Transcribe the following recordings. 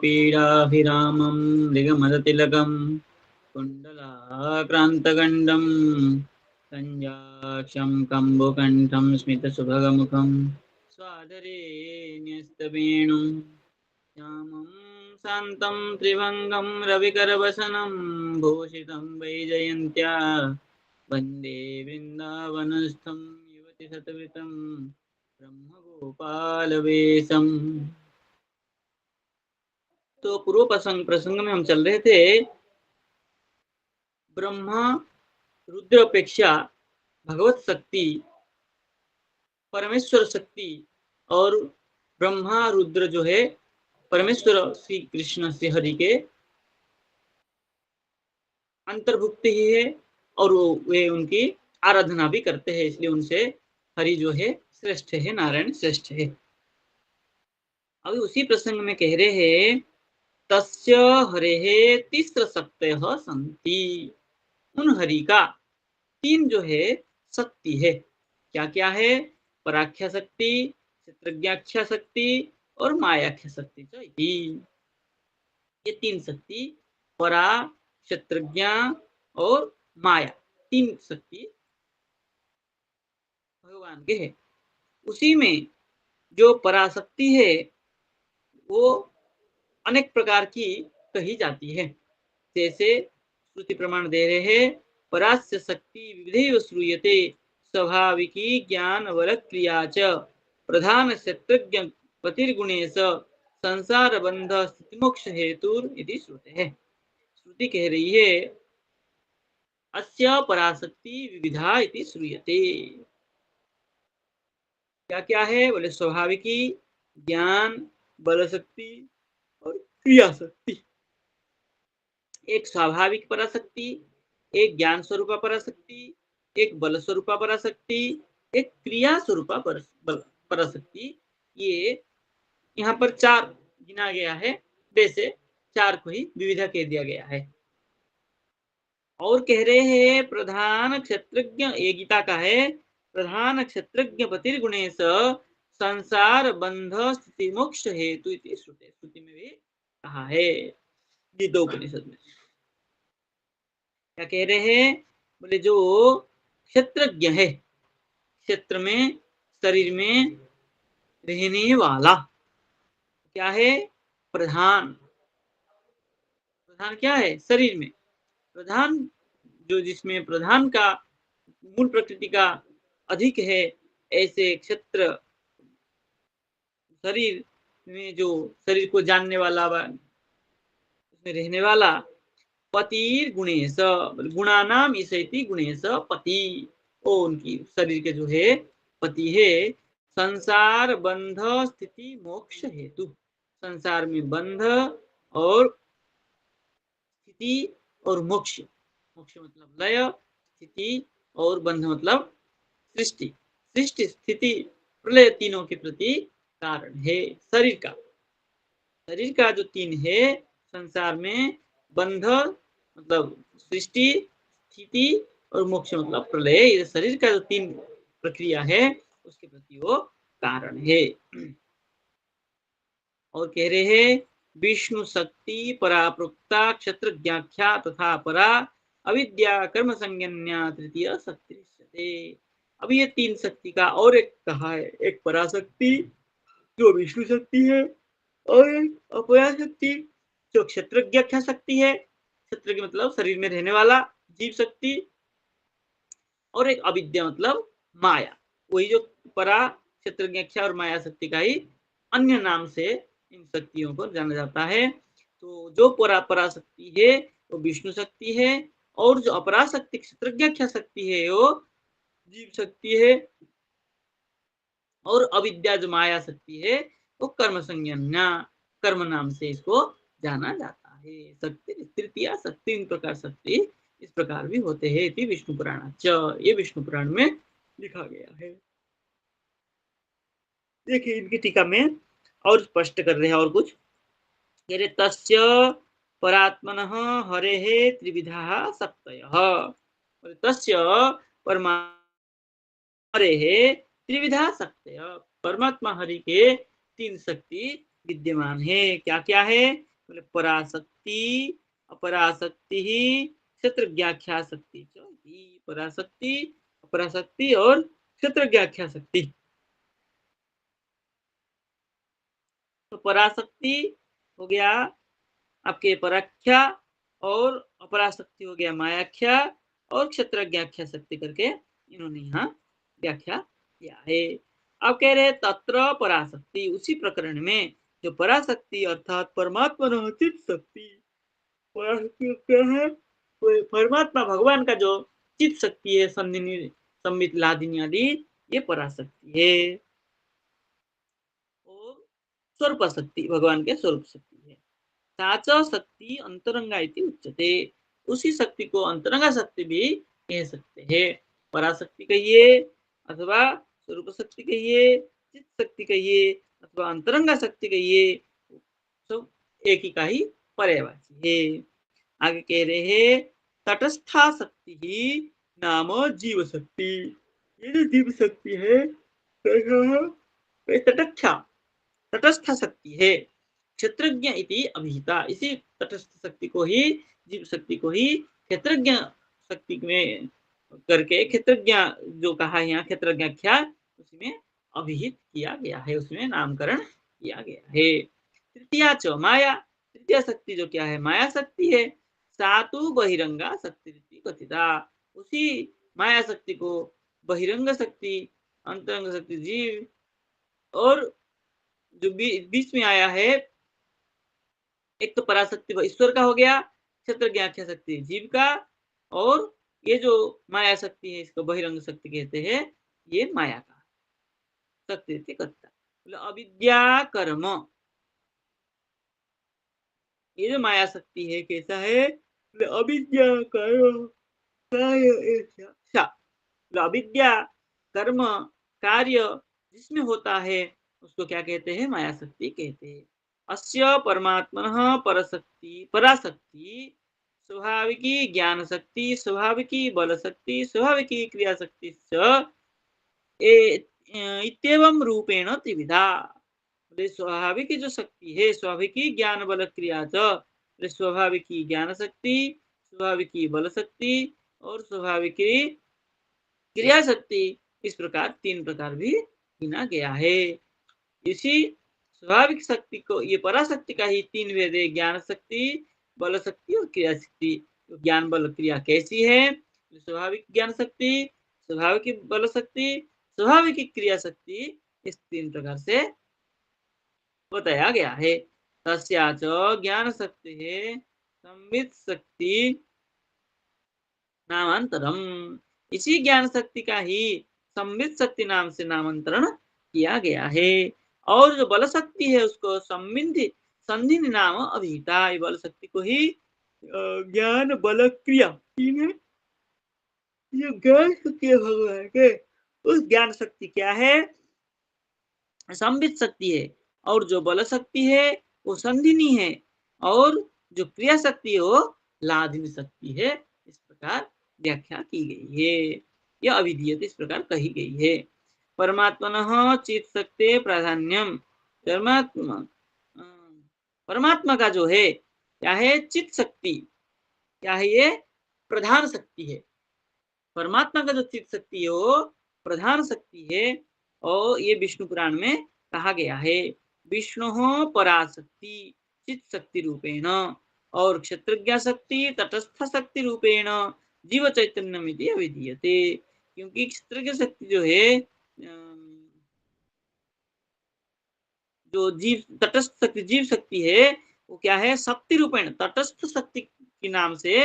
पीडाभिरामं मृगमदतिलकं कुण्डलाक्रान्तगण्डं कञ्जाक्षं कम्बुकण्ठं स्मितसुभगमुखं स्वाधरे न्यस्तवेणुं श्यामं शान्तं त्रिभङ्गं रविकरवसनं भूषितं वैजयन्त्या वन्दे वृन्दावनस्थं युवति शतवृतं ब्रह्मगोपालवेशम्। तो पूर्व प्रसंग प्रसंग में हम चल रहे थे। ब्रह्मा रुद्र अपेक्षा भगवत शक्ति, परमेश्वर शक्ति और ब्रह्मा रुद्र जो है परमेश्वर श्री कृष्ण से हरि के अंतर्भुक्त ही है और वे उनकी आराधना भी करते हैं, इसलिए उनसे हरि जो है श्रेष्ठ है, नारायण श्रेष्ठ है। अभी उसी प्रसंग में कह रहे हैं तस्य हरेः तिस्र शक्तयः सन्ति। उन हरि का तीन जो है शक्ति है। क्या क्या है? पराख्या शक्ति, क्षेत्रज्ञाख्या शक्ति और मायाख्या शक्ति। ये तीन शक्ति परा, क्षेत्रज्ञा और माया, तीन शक्ति भगवान के है। उसी में जो पराशक्ति है वो अनेक प्रकार की कही जाती है। जैसे श्रुति प्रमाण दे रहे हैं परास्य शक्ति विविधैव श्रूयते स्वाभाविकी ज्ञान बल क्रिया च प्रधान क्षेत्रज्ञ पतिर्गुणेश संसार बंध स्थिति मोक्ष हेतुर इति श्रुते है। श्रुति कह रही है अस्य पराशक्ति विविधा इति श्रूयते। क्या क्या है बोले? स्वाभाविकी, ज्ञान, बल शक्ति और क्रिया शक्ति। एक स्वाभाविक पराशक्ति, एक ज्ञान स्वरूपा पराशक्ति, एक बल स्वरूपा पराशक्ति, एक क्रिया स्वरूपा पराशक्ति। ये यहाँ पर चार गिना गया है, वैसे चार को ही विविधा कह दिया गया है। और कह रहे हैं प्रधान क्षेत्रज्ञ, ये गीता का है, प्रधान क्षेत्रज्ञ पतिर्गुणेश संसार बंध स्थिति मोक्ष हेतु इति श्रुते। श्रुति में भी कहा है गीतोपनिषद में। क्या कह रहे हैं बोले? जो क्षेत्रज्ञ है, क्षेत्र में शरीर में रहने वाला, क्या है? प्रधान। प्रधान क्या है? शरीर में प्रधान, जो जिसमें प्रधान का मूल प्रकृति का अधिक है, ऐसे क्षेत्र शरीर में जो शरीर को जानने वाला, उसमें रहने वाला पतिर गुणेश, गुणानाम ईशति गुणेश पति, वो उनकी शरीर के जो है पति है। संसार बंध स्थिति मोक्ष हेतु, संसार में बंध और स्थिति और मोक्ष। मोक्ष मतलब लय, स्थिति और बंध मतलब सृष्टि। सृष्टि स्थिति प्रलय तीनों के प्रति कारण है शरीर का। शरीर का जो तीन है संसार में, बंध मतलब सृष्टि, स्थिति और मोक्ष मतलब प्रलय, ये शरीर का जो तीन प्रक्रिया है उसके प्रति वो कारण है। और कह रहे हैं विष्णु शक्ति पराप्रोक्ता क्षेत्रज्ञाख्या तथा परा अविद्या कर्म संज्ञा तृतीय शक्ति। अब ये तीन शक्ति का और एक कहा है, एक पराशक्ति जो विष्णु शक्ति है, और एक अपरा शक्ति जो क्षेत्रज्ञाख्या शक्ति है, क्षेत्र मतलब शरीर में रहने वाला जीव शक्ति, और एक अविद्या मतलब माया। वही जो परा, क्षेत्रज्ञाख्या और माया शक्ति का ही अन्य नाम से इन शक्तियों को जाना जाता है। तो जो पराशक्ति है वो विष्णु शक्ति है, और जो अपराशक्ति क्षेत्रज्ञाख्या शक्ति है वो जीव शक्ति है, और अविद्या जो माया शक्ति है वो कर्म संज्ञा, कर्म नाम से इसको जाना जाता है। शक्ति तृतीया शक्ति, इन प्रकार शक्ति इस प्रकार भी होते हैं इति विष्णु पुराण, ये विष्णु पुराण में लिखा गया है। देखिए इनकी टीका में और स्पष्ट कर रहे हैं और कुछ कह रहे तस्य परात्मनः हरेः त्रिविधा शक्तयः। तस्य परमा हरेः त्रिविधा शक्तयः, परमात्मा हरि के तीन शक्ति विद्यमान है। क्या क्या है? बोले पराशक्ति, अपराशक्ति ही, क्षेत्रज्ञाख्या शक्ति। पराशक्ति, अपराशक्ति और क्षेत्रज्ञाख्या शक्ति। तो पराशक्ति हो गया आपके पराख्या, और अपराशक्ति हो गया मायाख्या, और क्षेत्रज्ञाख्या शक्ति करके इन्होंने यहाँ व्याख्या किया है। अब कह रहे तत्र पराशक्ति, उसी प्रकरण में जो पराशक्ति अर्थात परमात्मा चित शक्ति। पराशक्ति क्या है? परमात्मा भगवान का जो चित शक्ति है, संधिनी संबित लादिनी आदि, ये पराशक्ति है। और स्वरूप शक्ति, भगवान के स्वरूप शक्ति है। साचा शक्ति अंतरंगा इति उच्यते, उसी शक्ति को अंतरंगा शक्ति भी कह सकते हैं। पराशक्ति कहिए अथवा स्वरूप शक्ति कहिए, चित शक्ति कहिए अथवा अंतरंगा शक्ति कहिए, सब एक ही का ही पर्यायवाची है। आगे कह रहे हैं तटस्था शक्ति ही नाम जीव शक्ति। ये जो जीव शक्ति है तटस्था, तटस्थ शक्ति है। क्षेत्रज्ञ इति अभिहिता, इसी तटस्थ शक्ति को ही, जीव शक्ति को ही क्षेत्रज्ञ शक्ति में करके क्षेत्रज्ञ जो कहा यहाँ क्षेत्रज्ञाख्या, उसमें अभिहित किया गया है, उसमें नामकरण किया गया है। तृतीया च माया, तृतीय शक्ति जो क्या है? माया शक्ति है। सातु बहिरंगा शक्ति कथिता, उसी माया शक्ति को बहिरंग शक्ति, अंतरंग शक्ति जीव, और जो बीच में आया है, एक तो पराशक्ति ईश्वर का हो गया, क्षेत्रज्ञाख्या शक्ति जीव का, और ये जो माया शक्ति है इसको बहिरंग शक्ति कहते हैं, ये माया का शक्ति करता। अविद्या कर्म, ये जो माया शक्ति है कैसा है? अविद्या कर्म अविद्या कर्म कार्य जिसमें होता है उसको क्या कहते हैं? माया शक्ति कहते हैं। अस्य परमात्मनः परशक्ति, पराशक्ति स्वाभाविकी ज्ञान शक्ति, स्वाभाविकी बल शक्ति, स्वाभाविकी क्रिया शक्ति इत्येवं रूपेण त्रिविधा। स्वाभाविकी जो शक्ति है, स्वाभाविकी ज्ञान बल क्रिया च, स्वाभाविकी ज्ञान शक्ति, स्वाभाविकी बल शक्ति और स्वाभाविकी क्रिया शक्ति, इस प्रकार तीन प्रकार भी गिना गया है। इसी स्वाभाविक शक्ति को, ये पराशक्ति का ही तीन भेद है, ज्ञान शक्ति, बल शक्ति और क्रिया शक्ति। तो ज्ञान बल क्रिया कैसी है? स्वाभाविक ज्ञान शक्ति, स्वाभाविक बल शक्ति, स्वाभाविक क्रिया शक्ति, इस तीन प्रकार से बताया गया है। तस्याच ज्ञान शक्ति है संवित शक्ति नामांतरम, इसी ज्ञान शक्ति का ही संवित शक्ति नाम से नामांतरण किया गया है। और जो बल शक्ति है उसको संबिंधि संधि नाम अभिहिता, बल शक्ति को ही ज्ञान बल क्रिया, तीन है। ये ज्ञान शक्ति है भगवान के, उस ज्ञान शक्ति क्या है? संबित शक्ति है। और जो बल शक्ति है वो संधिनी है, और जो क्रिया शक्ति है वो लादिनी शक्ति है। इस प्रकार व्याख्या की गई है, यह अविधीयत इस प्रकार कही गई है। परमात्मनः चित शक्ति प्राधान्यम, परमात्मा का जो है क्या है? चित शक्ति क्या है? ये प्रधान शक्ति है। परमात्मा का जो चित शक्ति है वो प्रधान शक्ति है, और ये विष्णु पुराण में कहा गया है। विष्णु पराशक्ति चित शक्ति रूपेण, और क्षेत्रज्ञ शक्ति तटस्थ शक्ति रूपेण जीव चैतन्यमिति अविधीयते। क्योंकि क्षेत्रज्ञ शक्ति जो है, जो जीव तटस्थ शक्ति जीव शक्ति है, वो क्या है? शक्ति रूपेण, तटस्थ शक्ति के नाम से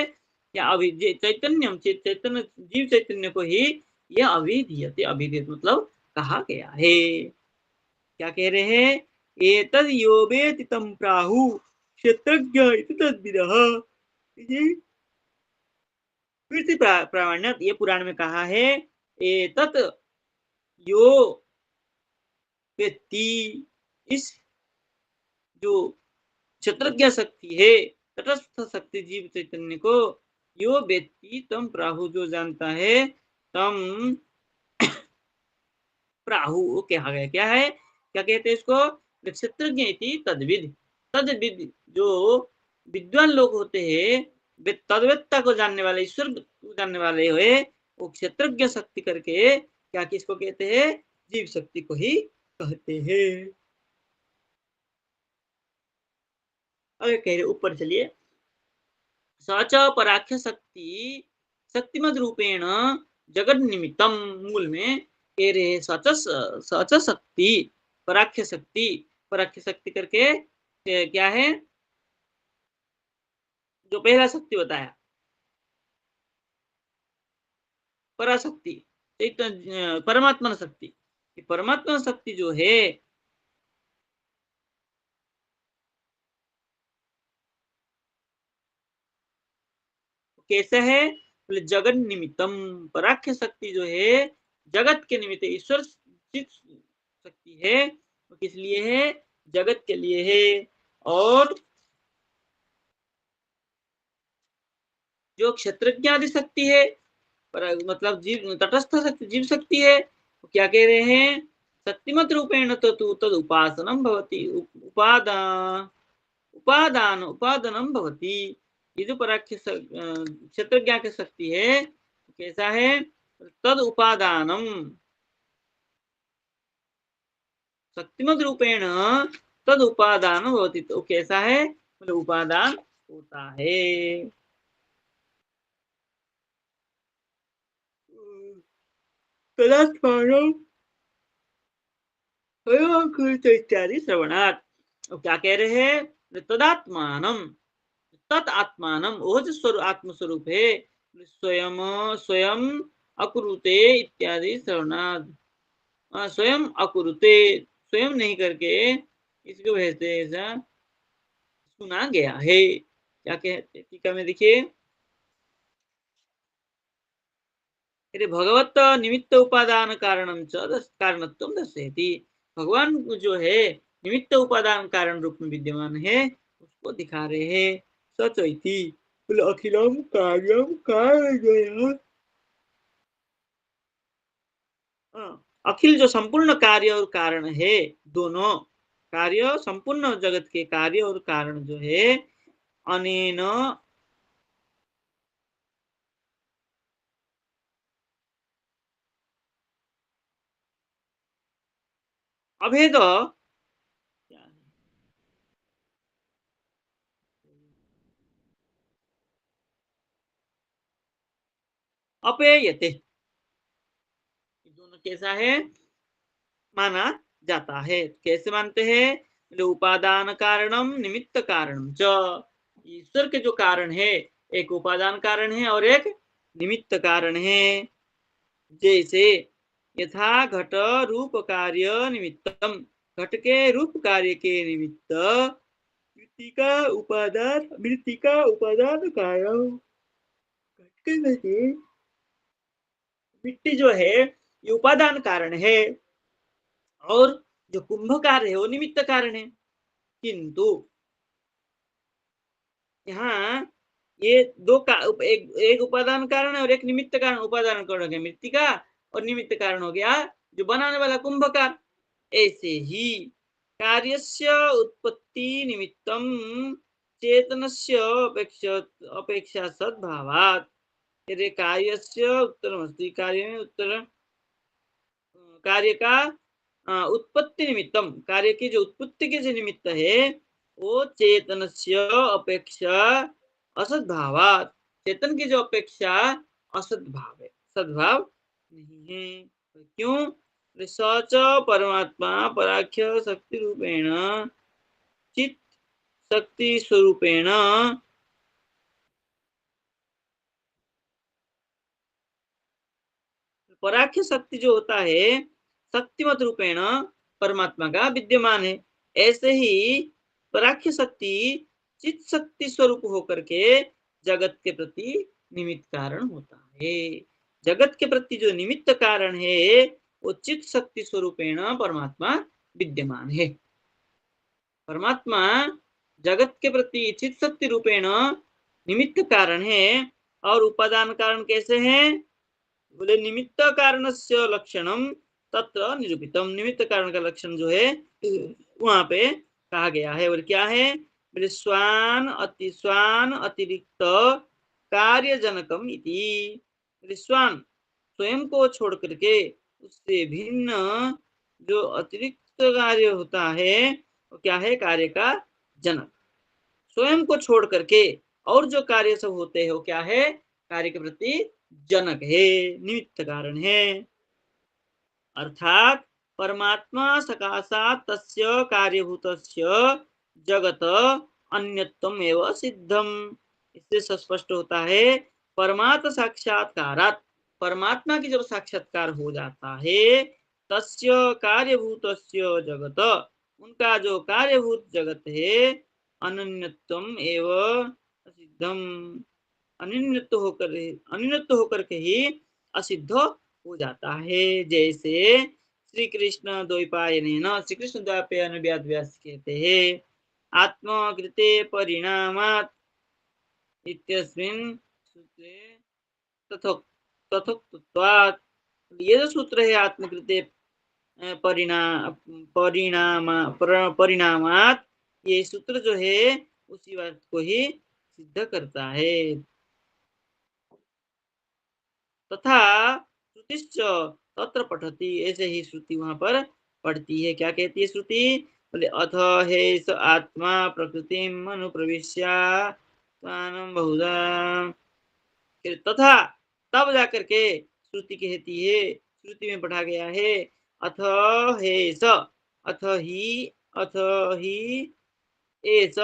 या अभी चैतन्यम चैतन्य जीव चैतन्य को ही यह अविधीयते, अविधीयत मतलब कहा गया है। क्या कह रहे हैं? एतद् यो वेति तं प्राहु क्षेत्रज्ञ इति तद्विदः। प्रामाण्य ये पुराण में कहा है, एतत् यो वेत्ति, इस जो क्षेत्रज्ञ शक्ति है, तटस्थ शक्ति जीव चैतन्य को, यो वेत्ति तम प्राहु, जो जानता है, तम प्राहु कहा गया। क्या है? क्या कहते हैं इसको? क्षेत्रज्ञ इति तद्विद। तद्विद जो विद्वान लोग होते हैं, वे तद्वेत्ता को जानने वाले, ईश्वर को जानने वाले हुए, वो क्षेत्रज्ञ शक्ति करके क्या किसको कहते हैं? जीव शक्ति को ही कहते हैं। आगे कह रहे ऊपर चलिए, सच पराख्य शक्ति शक्तिमद रूपेण जगत निमित्तम, मूल में कह रहे सच शक्ति पराख्य शक्ति, पराख्य शक्ति करके क्या है? जो पहला शक्ति बताया पराशक्ति, एक परमात्मा शक्ति, परमात्मा शक्ति जो है कैसा है? बोले जगत निमित्तम, पराख्य शक्ति जो है जगत के निमित्त, ईश्वर शक्ति है, वो किस लिए है? जगत के लिए है। और जो क्षेत्रज्ञ आदि शक्ति है, पर मतलब जीव तटस्थ शक्ति, जीव शक्ति है, तो क्या कह रहे हैं? शक्तिमत रूपेण तो तू तद उपासनम भवति, उपादानम भवति। ये जो पराख्य क्षेत्रज्ञ की शक्ति है, कैसा है? तद उपादानम, शक्तिमत रूपेण तद उपादान होती, तो कैसा है? मतलब उपादान होता है। तदात्मानम इत्यादि श्रवणात्, तो क्या कह रहे हैं? तदात्मानम, तत् आत्मानम, वो जो स्वरूप आत्मस्वरूप है, स्वयं स्वयं अकुरुते इत्यादि श्रवणात्, स्वयं अकुरुते, स्वयं नहीं करके इसको भेजते ऐसा सुना गया है। क्या कहते टीका में देखिए, अरे भगवत निमित्त उपादान कारणम च कारणत्वम दर्शयति, भगवान जो है निमित्त उपादान कारण रूप में विद्यमान है, उसको दिखा रहे हैं। सच इति अखिलम कार्यम कार्य, अखिल जो संपूर्ण कार्य और कारण है, दोनों कार्य, संपूर्ण जगत के कार्य और कारण जो है, अनेन अभेद, अपेयते, दोनों कैसा है? माना जाता है। कैसे मानते हैं? उपादान कारणम निमित्त कारणम च, ईश्वर के जो कारण है, एक उपादान कारण है और एक निमित्त कारण है। जैसे यथा घट रूप कार्य निमित्तम, घट के रूप कार्य के निमित्त मृत्तिका उपादान कारण, घट के वजह मिट्टी जो है ये उपादान कारण है, और जो कुंभकार है वो निमित्त कारण है। किंतु यहाँ ये दो का एक उपादान कारण है और एक निमित्त कारण। उपादान कारण हो गया मृत्तिका, और निमित्त कारण हो गया जो बनाने वाला कुंभकार। ऐसे ही कार्यस्य उत्पत्ति निमित्तम चेतनस्य अपेक्षा सद्भावात्, यदि कार्यस्य उत्तरमस्ति, कार्य में उत्तर, कार्य का उत्पत्ति निमित्तम, कार्य की जो उत्पत्ति के जो निमित्त है, वो चेतनस्य अपेक्षा असद्भावात्, चेतन की जो अपेक्षा असद्भाव है, सद्भाव नहीं है। तो क्यों? सच परमात्मा पराख्य शक्ति रूपेण चित शक्ति स्वरूपेण, पराख्य शक्ति जो होता है शक्तिमत रूपेण परमात्मा का विद्यमान है। ऐसे ही पराख्य शक्ति चित शक्ति स्वरूप होकर के जगत के प्रति निमित्त कारण होता है। जगत के प्रति जो निमित्त कारण है वो चित शक्ति स्वरूपेण परमात्मा विद्यमान है। परमात्मा जगत के प्रति चित शक्ति रूपेण निमित्त कारण है, और उपादान कारण कैसे है? बोले निमित्त कारणस्य लक्षणम तत्र निरूपितम, निमित्त कारण का लक्षण जो है वहां पे कहा गया है। और क्या है, बोले स्वान अतिरिक्त कार्यजनकम इति। बोले स्वान स्वयं को छोड़ करके उससे भिन्न जो अतिरिक्त कार्य होता है वो क्या है, कार्य का जनक। स्वयं को छोड़ करके और जो कार्य सब होते हैं वो क्या है, कार्य के प्रति जनक है, निमित्त कारण है। अर्थात परमात्मा सकाशात तस्य कार्यभूतस्य जगत अन्यत्वम एवं सिद्धम। इससे स्पष्ट होता है परमात्म साक्षात्कारात, परमात्मा की जब साक्षात्कार हो जाता है, तस्य कार्यभूतस्य जगत, उनका जो कार्यभूत जगत है, अनन्यत्वम एवं सिद्धम, अनित्य होकर के ही असिद्ध हो जाता है। जैसे श्री कृष्ण द्वैपायनेन, श्री कृष्ण द्वैपायन व्यास व्यास कहते हैं, आत्मकृते परिणामात् इत्यस्मिन् सूत्रे तथोक्त तथोक्तत्वात्। ये जो सूत्र है आत्मकृते परिणामात्, ये सूत्र जो है उसी बात को ही सिद्ध करता है। तथा श्रुतिश्च तत्र पठति, ऐसे ही श्रुति वहां पर पढ़ती है। क्या कहती है श्रुति, बोले अथ हे स आत्मा प्रकृतिम अनुप्रविश्य स्वानं बहुधा। तथा तब जाकर के श्रुति कहती है, श्रुति में पढ़ा गया है, अथ हे स, अथ ही, अथ ही एस,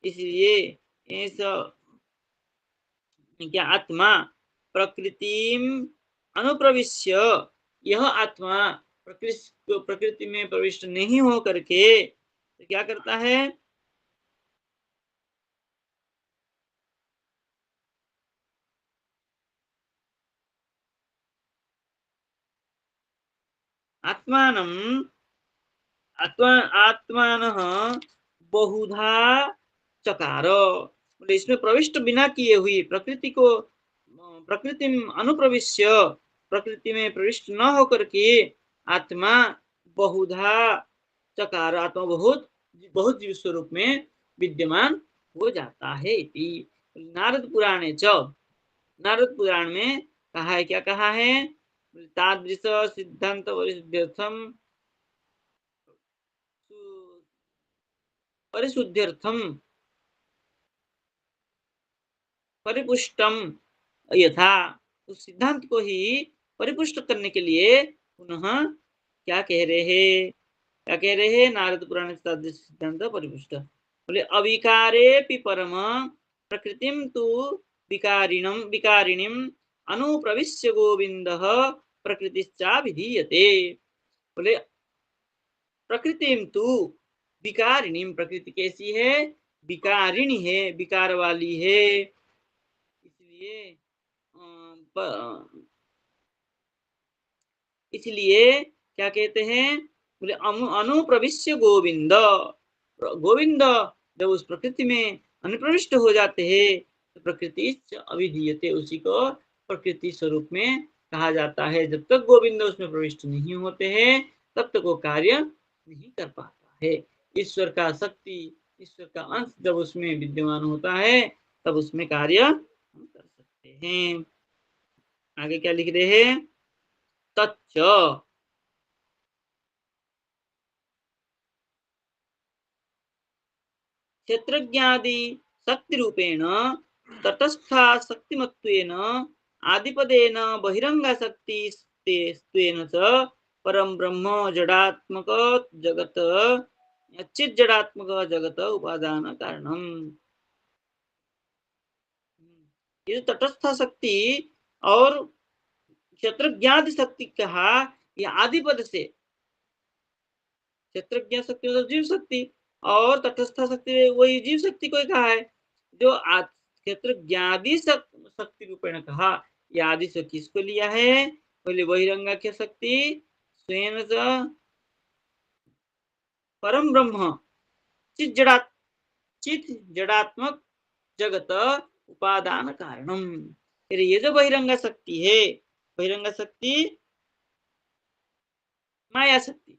इसलिए एस क्या, आत्मा प्रकृतिम अनुप्रविश्य, यह आत्मा प्रकृति में प्रविष्ट नहीं हो करके तो क्या करता है, आत्मानं आत्मा आत्मानः बहुधा चकार, बोले इसमें प्रविष्ट बिना किए हुई प्रकृति को, प्रकृति में अनुप्रविश्य, प्रकृति में प्रविष्ट न होकर के आत्मा बहुधा चकार, आत्मा बहुत बहुत जीव स्वरूप में विद्यमान हो जाता है इति। नारद पुराणे च, नारद पुराण में कहा है, क्या कहा है, तादृश सिद्धांत परिशुद्ध्यर्थम, परिशुद्ध्यर्थम परिपुष्टम यथा, उस सिद्धांत को ही परिपुष्ट करने के लिए पुनः क्या कह रहे हैं, क्या कह रहे हैं, नारद पुराण सिद्धांत परिपुष्ट, बोले अविकारे परम प्रकृतिम तु विकारिणीम अनुप्रविश्य गोविंद प्रकृतिश्चा विधीयते। बोले प्रकृतिम तु विकारिणीम, प्रकृति कैसी है, विकारिणी है, विकार वाली है, इसलिए इसलिए क्या कहते हैं, बोले अनुप्रविश्य गोविंद, गोविंद जब उस प्रकृति में अनुप्रविष्ट हो जाते हैं तो प्रकृति अविधीयते, उसी को प्रकृति स्वरूप में कहा जाता है। जब तक गोविंद उसमें प्रविष्ट नहीं होते हैं तब तक वो कार्य नहीं कर पाता है। ईश्वर का शक्ति, ईश्वर का अंश जब उसमें विद्यमान होता है तब उसमें कार्य हम कर सकते हैं। आगे क्या लिख रहे हैं, तच्च, क्षेत्रज्ञादि शक्ति रूपेण तटस्था शक्तिमत्वेन आदिपदेन बहिरंग शक्ति च परम ब्रह्म जडात्मक जगत चित जडात्मक जगत उपादान कारणम। ये तटस्थ शक्ति और क्षेत्रज्ञादि शक्ति कहा, यह आदिपद से, क्षेत्रज्ञ शक्ति मतलब जीव शक्ति, और तटस्थ शक्ति वही जीव शक्ति को कहा है। जो क्षेत्र ज्ञादि शक्ति रूपेण कहा, यह आदि से किसको लिया है, बोले बहिरंगाख्य शक्ति स्वयं परम ब्रह्म चित जड़ा, चित जड़ात्मक जगत उपादान कारणम। फिर ये जो बहिरंगा शक्ति है, बहिरंगा शक्ति माया शक्ति,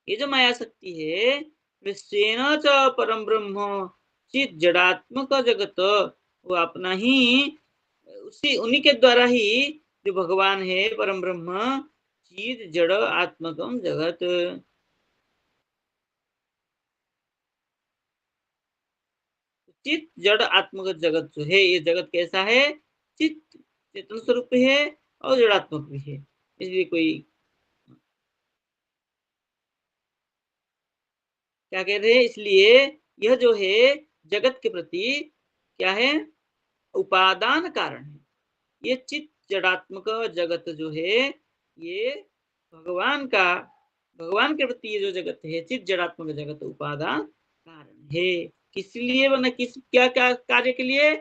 ये जो माया शक्ति है निश्चयेन च परम ब्रह्म चित जड़ात्मक जगत, वो अपना ही उसी उन्हीं के द्वारा ही जो भगवान है परम ब्रह्म चित जड़ आत्मकम जगत, चित जड़ आत्मक जगत जो है ये जगत कैसा है, चित चेतन स्वरूप है और जड़ात्मक भी है। इसलिए कोई क्या कह रहे हैं, इसलिए यह जो है जगत के प्रति क्या है, उपादान कारण है। ये चित जड़ात्मक जगत जो है ये भगवान का, भगवान के प्रति ये जो जगत है चित जड़ात्मक जगत उपादान कारण है। किस लिए बना, किस क्या क्या कार्य के लिए,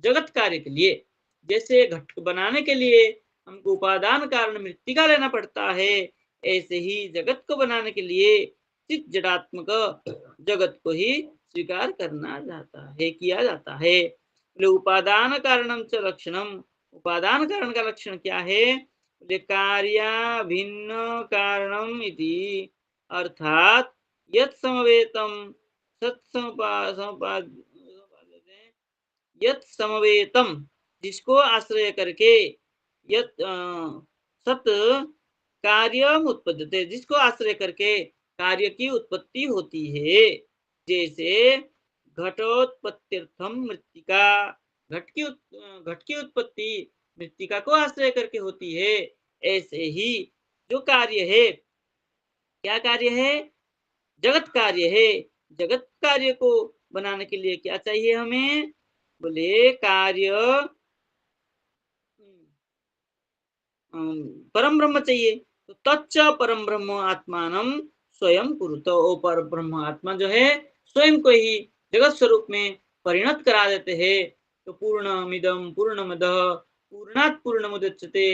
जगत कार्य के लिए। जैसे घट बनाने के लिए हमको उपादान कारण मृत्तिका लेना पड़ता है, ऐसे ही जगत को बनाने के लिए चित जड़ात्मक जगत को ही स्वीकार करना जाता है, किया जाता है। उपादान कारणम च लक्षणम, उपादान कारण का लक्षण क्या है, कार्य भिन्न कारणम इति, अर्थात यत् समवेतम यत् समवेतम, जिसको आश्रय करके यत् सत कार्य उत्पद्यते, जिसको आश्रय करके कार्य की उत्पत्ति होती है। जैसे घटोत्पत्त्यर्थम मृत्तिका, घट की उत्पत्ति मृत्तिका को आश्रय करके होती है, ऐसे ही जो कार्य है, क्या कार्य है, जगत कार्य है। जगत कार्य को बनाने के लिए क्या चाहिए हमें, बोले कार्य परम ब्रह्म चाहिए। तो तच्च परम ब्रह्म आत्मानम स्वयं कुरुत, ओ पर ब्रह्म आत्मा जो है स्वयं को ही जगत स्वरूप में परिणत करा देते हैं। तो पूर्णमिदं पूर्णमदः पूर्णात् पूर्णमुदच्यते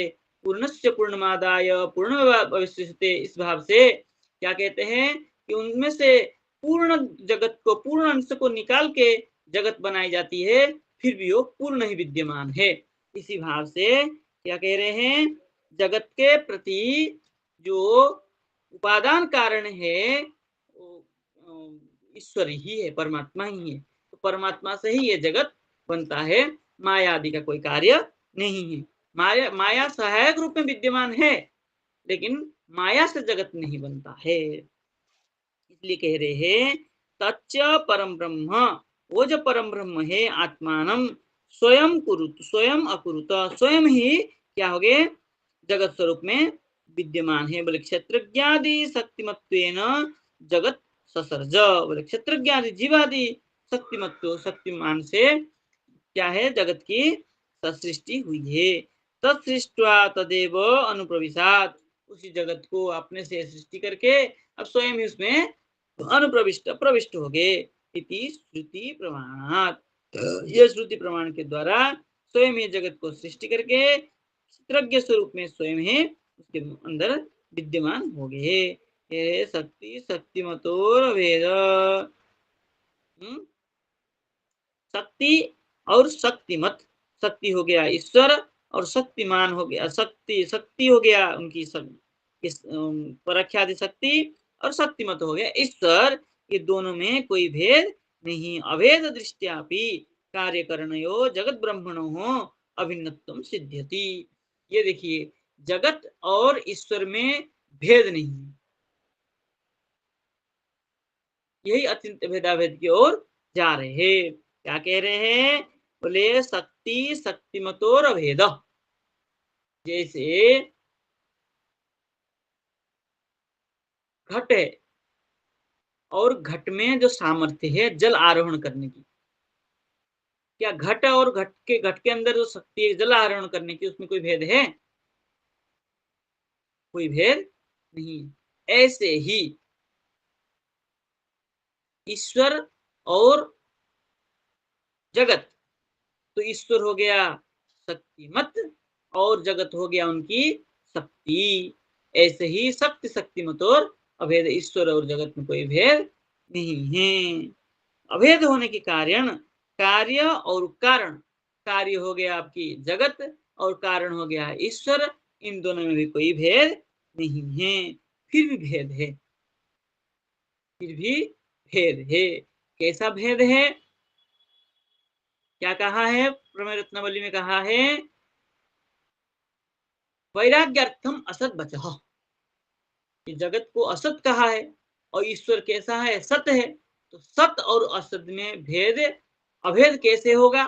पूर्णस्य पूर्णमादाय पूर्णमेवावशिष्यते, इस भाव से क्या कहते हैं कि उनमें से पूर्ण जगत को, पूर्ण अंश को निकाल के जगत बनाई जाती है, फिर भी वो पूर्ण ही विद्यमान है। इसी भाव से क्या कह रहे हैं, जगत के प्रति जो उपादान कारण है वो ईश्वर ही है, परमात्मा ही है। तो परमात्मा से ही ये जगत बनता है, माया आदि का कोई कार्य नहीं है। माया माया सहायक रूप में विद्यमान है, लेकिन माया से जगत नहीं बनता है। इसलिए कह रहे हैं तच्च परम ब्रह्म, वो जो परम ब्रह्म है आत्मानम स्वयं कुरुत, स्वयं अकुरुत, स्वयं ही क्या हो गए, जगत स्वरूप में विद्यमान है। बोले क्षेत्रज्ञादि शक्तिमत्वेन जगत ससर्ज, बोले क्षेत्रज्ञादि जीवादि शक्तिमत्व शक्तिमान से क्या है, जगत की सृष्टि हुई है। तत्सृष्ट्वा तदेव अनुप्रविशात, उसी जगत को अपने से सृष्टि करके अब स्वयं ही उसमें अनुप्रविष्ट प्रविष्ट हो गए। इति श्रुति प्रमाणात, ये श्रुति प्रमाण के द्वारा स्वयं ये जगत को सृष्टि करके चित्रज्ञ स्वरूप में स्वयं ही उसके अंदर विद्यमान हो गए। ये शक्ति शक्तिमतोर भेद, शक्ति और शक्तिमत, शक्ति हो गया ईश्वर और शक्तिमान हो गया शक्ति, शक्ति हो गया उनकी इस पराख्याति शक्ति, और शक्तिमत हो गया ईश्वर। ये दोनों में कोई भेद नहीं, अभेद दृष्टियापि कार्यकरणयो जगत ब्रह्मणो हो अभिन्नत्वम सिद्ध्यति। ये देखिए जगत और ईश्वर में भेद नहीं है, यही अत्यंत भेदाभेद की ओर जा रहे हैं। क्या कह रहे हैं, बोले शक्ति शक्तिमतोर अभेद, जैसे घट है और घट में जो सामर्थ्य है जल आरोहण करने की, क्या घट और घट के अंदर जो शक्ति है जल आरोहण करने की, उसमें कोई भेद है, कोई भेद नहीं। ऐसे ही ईश्वर और जगत, तो ईश्वर हो गया शक्तिमत और जगत हो गया उनकी शक्ति। ऐसे ही शक्ति शक्तिमत और अभेद, ईश्वर और जगत में कोई भेद नहीं है। अभेद होने के कारण कार्य और कारण, कार्य हो गया आपकी जगत और कारण हो गया ईश्वर, इन दोनों में भी कोई भेद नहीं है, फिर भी भेद है। फिर भी भेद है। कैसा भेद है? क्या कहा है? प्रमेय रत्नावली में कहा है, वैराग्यार्थम असत बचः। कि जगत को असत कहा है और ईश्वर कैसा है? सत है। तो सत और असत में भेद, अभेद कैसे होगा?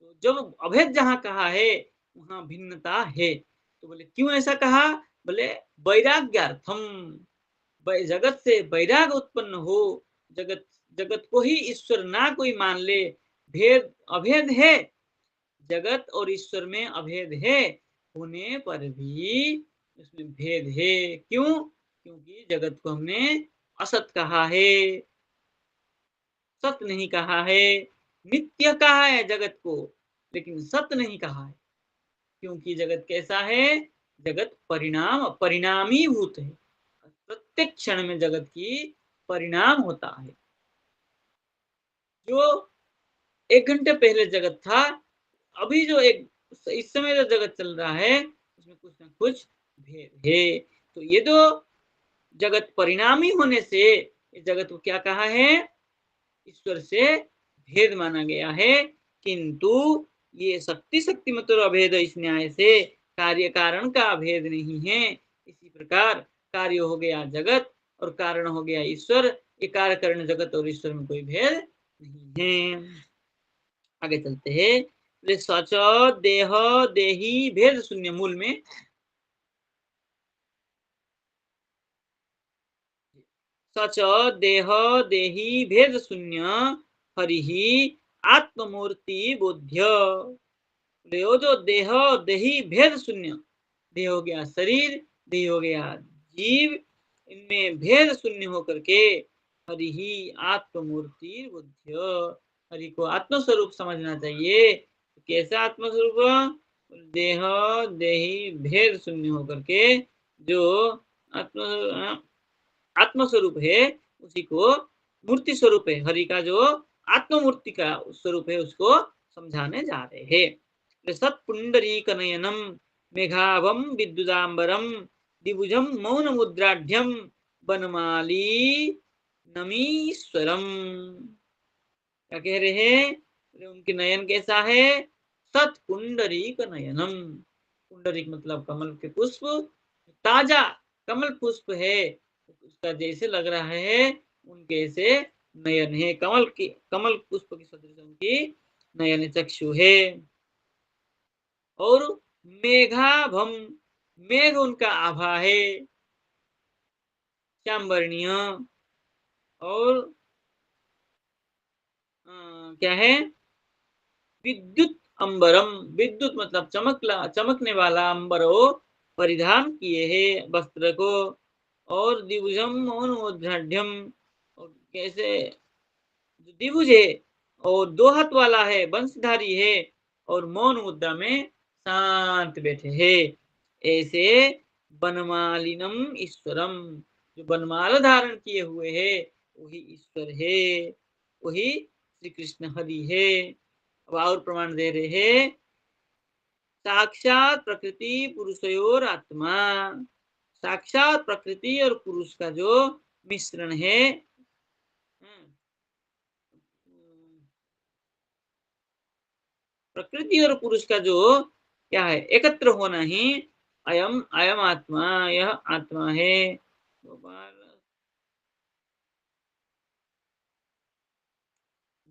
तो जब अभेद जहाँ कहा है वहां भिन्नता है। तो बोले क्यों ऐसा कहा? बोले वैराग्यार्थम, जगत से वैराग उत्पन्न हो, जगत जगत को ही ईश्वर ना कोई मान ले, भेद अभेद है, जगत और ईश्वर में अभेद है, होने पर भी उसमें भेद है। क्यों? क्योंकि जगत को हमने असत कहा है, सत नहीं कहा है। नित्य कहा है जगत को, लेकिन सत नहीं कहा है। क्योंकि जगत कैसा है? जगत परिणामी भूत है। प्रत्येक क्षण में जगत की परिणाम होता है। जो 1 घंटे पहले जगत था, अभी जो एक इस समय जो जगत चल रहा है उसमें कुछ ना कुछ भेद है। तो ये जो जगत परिणामी होने से इस जगत को क्या कहा है? ईश्वर से भेद माना गया है। किंतु ये शक्ति शक्तिमत और अभेद इस न्याय से कार्य कारण का अभेद नहीं है। इसी प्रकार कार्य हो गया जगत और कारण हो गया ईश्वर। ये कार्य कारण जगत और ईश्वर में कोई भेद नहीं है। आगे चलते हैं। सच देह देही भेद शून्य, मूल में सच देह देही भेद शून्य हरि आत्ममूर्ति बोध्य। जो देह देही भेद शून्य, देह हो गया शरीर, देह हो गया जीव, इनमें भेद शून्य होकर के हरि ही आत्ममूर्ति बोध्य, हरि को आत्मस्वरूप समझना चाहिए। कैसा आत्मस्वरूप? देह देही भेद शून्य होकर के जो आत्म आत्मस्वरूप है उसी को मूर्ति स्वरूप है, हरि का जो आत्ममूर्ति का स्वरूप है उसको समझाने जा रहे हैं। सत्पुंडरीक नयनम मेघाभम विद्युदाम्बरम दिभुजम मौन मुद्राढ्यम बनमाली नमीश्वरम। क्या कह रहे हैं? उनके नयन कैसा है? सत्पुंडरीक नयनम। पुंडरीक मतलब कमल के पुष्प, ताजा कमल पुष्प है उसका जैसे लग रहा है उनके ऐसे नयन है, कमल की कमल पुष्प की सदृश उनकी नयन चक्षु है। और मेघाभम, मेघ उनका आभा है, श्याम वर्णीय। और क्या है? विद्युत अंबरम, विद्युत मतलब चमकने वाला अंबर हो परिधान किए है वस्त्र को। और दिभुजम मौनोद्राढ्यम, और कैसे द्विभुज है और 2 हाथ वाला है, वंशधारी है और मौन मुद्रा में शांत बैठे है। ऐसे बनमालिनम ईश्वरम, जो बनमाला धारण किए हुए है वही ईश्वर है, वही श्री कृष्ण हरि है। अब और प्रमाण दे रहे हैं। साक्षात प्रकृति पुरुषयोर आत्मा, साक्षात प्रकृति और पुरुष का जो मिश्रण है, प्रकृति और पुरुष का जो क्या है? एकत्र होना ही अयम अयम आत्मा, यह आत्मा है। गोपाल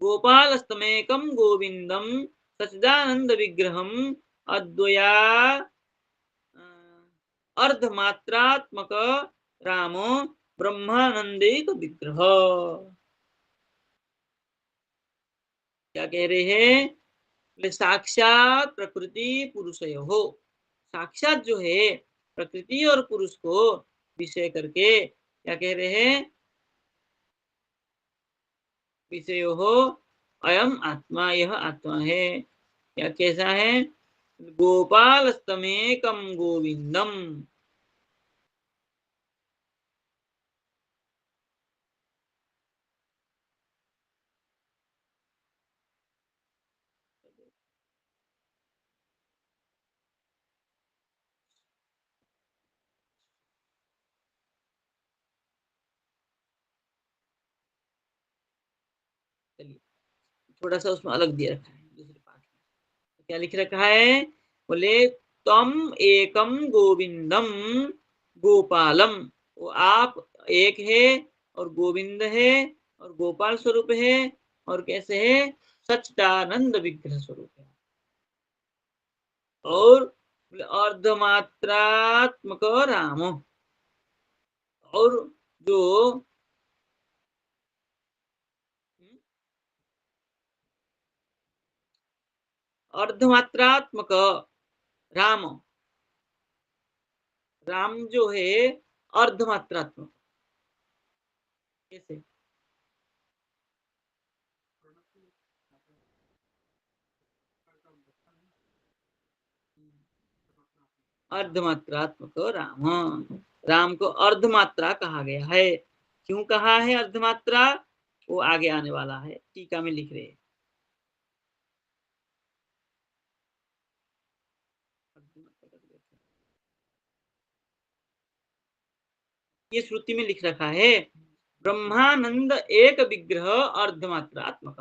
गोपालस्तमेकम गोविंदम सच्चिदानंद विग्रहम अद्वया अर्धमात्रात्मक रामो ब्रह्मानंदिक विग्रह। क्या कह रहे हैं? साक्षात प्रकृति पुरुषय हो, साक्षात जो है प्रकृति और पुरुष को विषय करके क्या कह रहे हैं? विषय हो अयम आत्मा, यह आत्मा है। क्या कैसा है? गोपाल स्तमेकम गोविंदम। चलिए थोड़ा सा उसमें अलग दिया रखा है दूसरे पाठ में, क्या लिख रखा है, बोले तम एकम गोविंदम गोपालम, वो आप एक है और गोविंद है और गोपाल स्वरूप है और कैसे है, सच्चिदानंद विग्रह स्वरूप है, और अर्धमात्रात्मक राम, और जो अर्धमात्रात्मक राम, राम जो है अर्धमात्रात्मक, कैसे, अर्धमात्रात्मक राम, राम को अर्धमात्रा कहा गया है, क्यों कहा है अर्धमात्रा, वो आगे आने वाला है, टीका में लिख रहे हैं। ये श्रुति में लिख रखा है, ब्रह्मानंद एक विग्रह अर्धमात्रात्मक।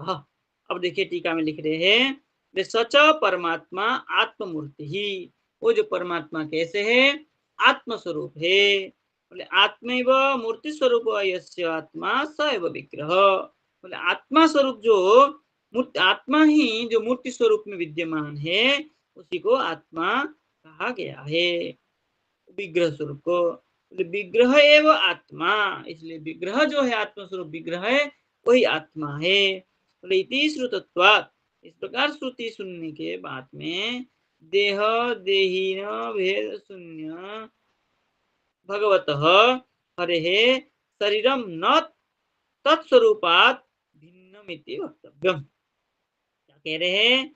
अब देखिए टीका में लिख रहे हैं, सच परमात्मा आत्ममूर्ति ही, वो जो परमात्मा कैसे है, आत्म स्वरूप है, बोले आत्मैव मूर्ति स्वरूप यस्य आत्मा स एव विग्रह, बोले आत्मा स्वरूप जो आत्मा ही जो मूर्ति स्वरूप में विद्यमान है उसी को आत्मा कहा गया है, विग्रह स्वरूप को, विग्रह एवं आत्मा, इसलिए विग्रह जो है आत्मा स्वरूप विग्रह है वही आत्मा है, बोले इति श्रुतत्वात्, इस प्रकार श्रुति सुनने के बाद में देह देहीन भेद शून्य भगवतः हरेः शरीरम न तत्स्वरूपात् भिन्नमिति वक्तव्यम, क्या कह रहे हैं,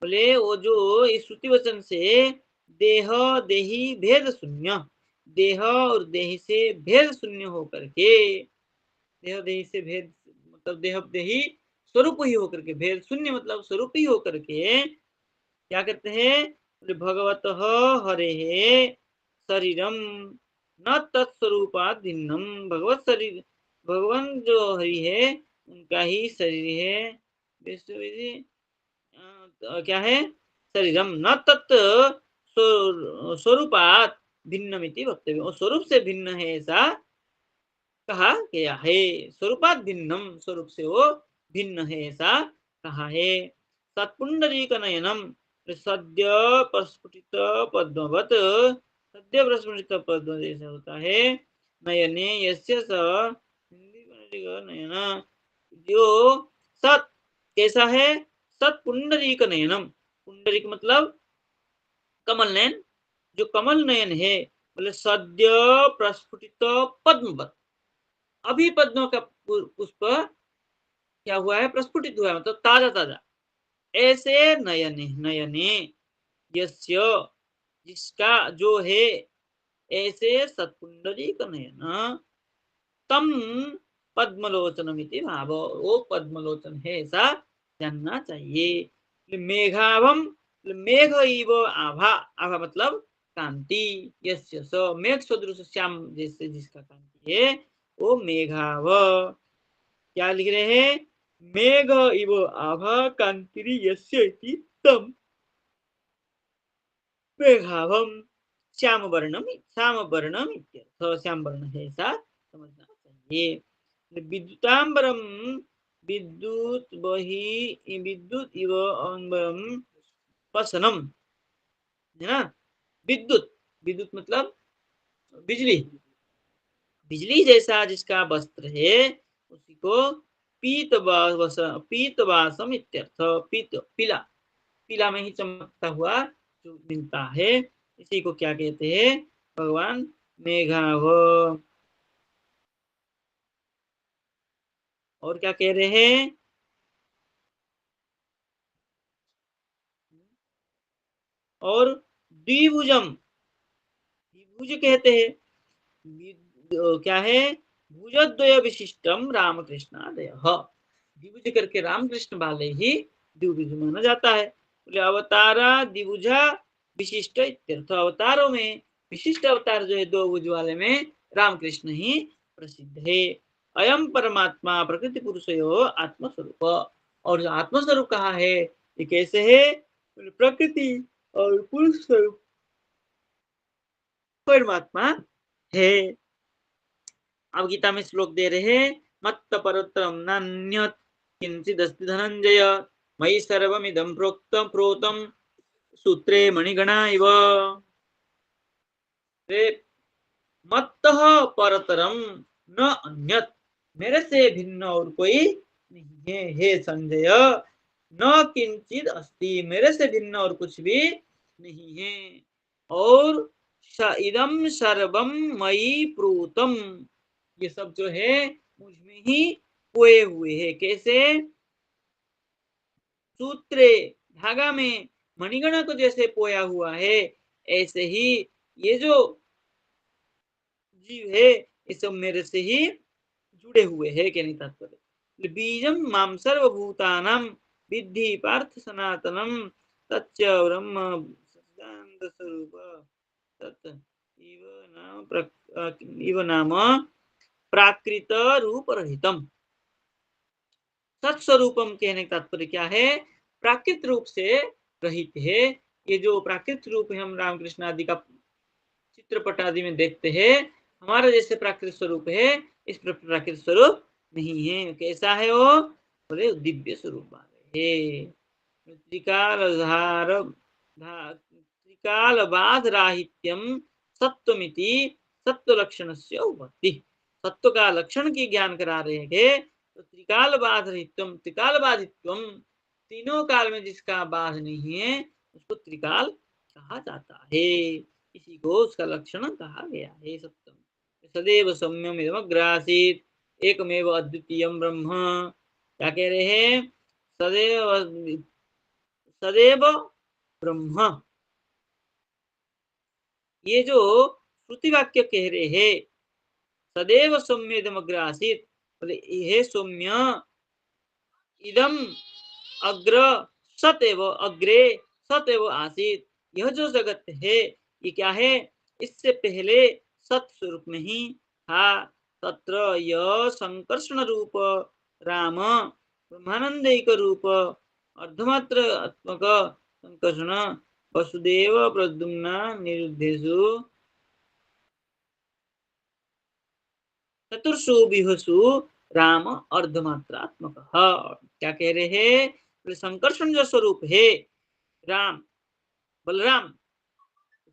बोले वो जो इस श्रुति वचन से देह देही भेद शून्य, देह और देही से भेद शून्य होकर के, देह देही से भेद मतलब देह देही स्वरूप ही होकर के, भेद शून्य मतलब स्वरूप ही होकर के क्या करते हैं, भगवत हरे शरीरम न तत्स्वरूपात् भिन्नम, भगवत शरीर भगवान जो हरि है उनका ही शरीर है, क्या है, शरीरम न तत् स्वरूपात् भिन्नमिति वक्तव्य, स्वरूप से भिन्न है ऐसा कहा गया है, स्वरूपात भिन्नम, स्वरूप से वो भिन्न है ऐसा कहा है, सत्पुंडरीक नयनम, सद्य प्रस्फुटित पद्मवत, सद्य प्रस्फुटित पद्म जैसा होता है, नयने यस्य स नयन, जो सत कैसा है, सत्पुंडरीक नयनम, पुंडरीक मतलब कमल नयन, जो कमल नयन है, बोले सद्य प्रस्फुटित पद्मवत, अभी पद्मों का पुष्प क्या हुआ है, प्रस्फुटित हुआ है मतलब ताजा ताजा, ऐसे नयने नयने यस्य जिसका जो है, ऐसे सत्पुंडरीक नयन तम पद्मलोचनमिति भाव, वो पद्मलोचन है ऐसा जानना चाहिए, मेघाभम, मेघ इव आभा, आभा मतलब कांति, यस्य स मेघ सदृश श्याम जैसे जिसका कांति है वो मेघाव, क्या लिख रहे हैं, मेघ इव आभा कांतिरी यस्य इति तम मेघावम श्याम वर्णम, श्याम वर्णम इत्यर्थ, श्याम वर्ण है ऐसा समझना चाहिए, विद्युतांबरम विद्युत बही विद्युत इव अंबरम पसनम, है ना, विद्युत, विद्युत मतलब बिजली, बिजली जैसा जिसका वस्त्र है उसी को पीतवासम इत्यर्थ, पीत पीला, पीला में ही चमकता हुआ जो मिलता है इसी को क्या कहते हैं, भगवान मेघाव, और क्या कह रहे हैं, और द्विभुजम, द्विभुज कहते हैं, क्या है, भुजद्वय विशिष्टम रामकृष्णादय, द्विभुज करके रामकृष्ण वाले ही द्विभुज माना जाता है, बोले अवतारा द्विभुजा विशिष्ट इत्यर्थ, अवतारों में विशिष्ट अवतार जो है दो भुज वाले में रामकृष्ण ही प्रसिद्ध है, अयम परमात्मा प्रकृति पुरुषयो आत्मस्वरूप, और जो आत्मस्वरूप कहा है ये कैसे है? बोले प्रकृति और पुरुष स्वरूप परमात्मा है। अब गीता में श्लोक दे रहे हैं, मत्त परत्रम नान्यत् किंचिदस्ति धनंजय मयि सर्वमिदं प्रोक्तम प्रोतम सूत्रे मणिगणा इव। मत्तः परतरम न अन्यत्, मेरे से भिन्न और कोई नहीं है हे संजय। न किंचित अस्ति, मेरे से भिन्न और कुछ भी नहीं है। और इदम सर्वम मयि प्रोतम, ये सब जो है मुझ में ही पोए हुए है। कैसे? सूत्रे, धागा में मणिगणा को जैसे पोया हुआ है, ऐसे ही ये जो जीव है ये सब मेरे से ही जुड़े हुए है। कहने तात्पर्य बीजम माम सर्वभूतानां विद्धि पार्थ सनातनम तच्च ब्रह्म सच्चिदानंद स्वरूप तत् इव नाम प्राकृत रूप रहितम। सत्स्वरूपम कहने का तात्पर्य क्या है? प्राकृत रूप से रहित है। ये जो प्राकृत रूप है हम रामकृष्ण आदि का चित्रपट आदि में देखते हैं, हमारा जैसे प्राकृत स्वरूप है इस प्राकृत स्वरूप नहीं है। कैसा है वो? बोले दिव्य स्वरूप वाले है। त्रिकाल बाध राहित्यम सत्वमिति सत्व लक्षण से उपत्ति। सत्व का लक्षण की ज्ञान करा रहे हैं। तो त्रिकाल बाध रहित्यम, त्रिकाल बाधित्वम, तीनों काल में जिसका बाध नहीं है उसको त्रिकाल कहा जाता है। इसी को उसका लक्षण कहा गया है। सत्यम सदैव सौम्यम इदमग्रासीत एकमेव अद्वितीयम ब्रह्म। क्या कह रहे हैं? सदैव सदैव ब्रह्म, ये जो श्रुति वाक्य कह रहे हैं सदैव सौम्य इदमग्रासीत, बोले हे सौम्य इदम अग्र सतएव अग्रे सतएव आसीत, यह जो जगत है ये क्या है? इससे पहले सत स्वरूप में ही था। तत्र यह संकर्षण रूप राम ब्रह्मानंदिक रूप अर्धमात्रात्मक संकर्षण वसुदेव प्रद्युम्न निरुद्धेषु चतुर्षु विहसु राम अर्धमात्रात्मक। क्या कह रहे हैं? संकर्षण जो स्वरूप है राम बलराम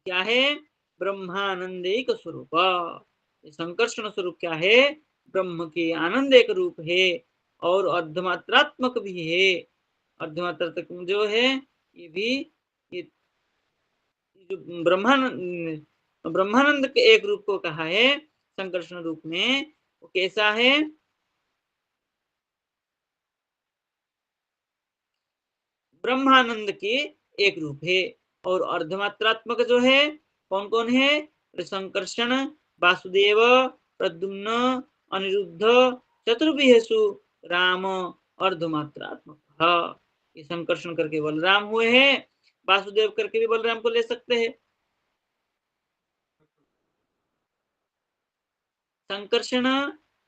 क्या है? ब्रह्मानंदिक स्वरूप। संकर्षण स्वरूप क्या है? ब्रह्म के आनंद एक रूप है और अर्धमात्रात्मक भी है। अर्धमात्रात्मक जो है ये भी ये जो ब्रह्मानंद के एक रूप को कहा है संकर्षण रूप में, वो कैसा है? ब्रह्मानंद के एक रूप है। और अर्धमात्रात्मक जो है कौन कौन है? संकर्षण वासुदेव प्रद्युम्न अनिरुद्ध चतुर्विहेषु राम अर्धमात्रात्मक। ये संकर्षण करके बलराम हुए हैं, वासुदेव करके भी बलराम को ले सकते हैं। संकर्षण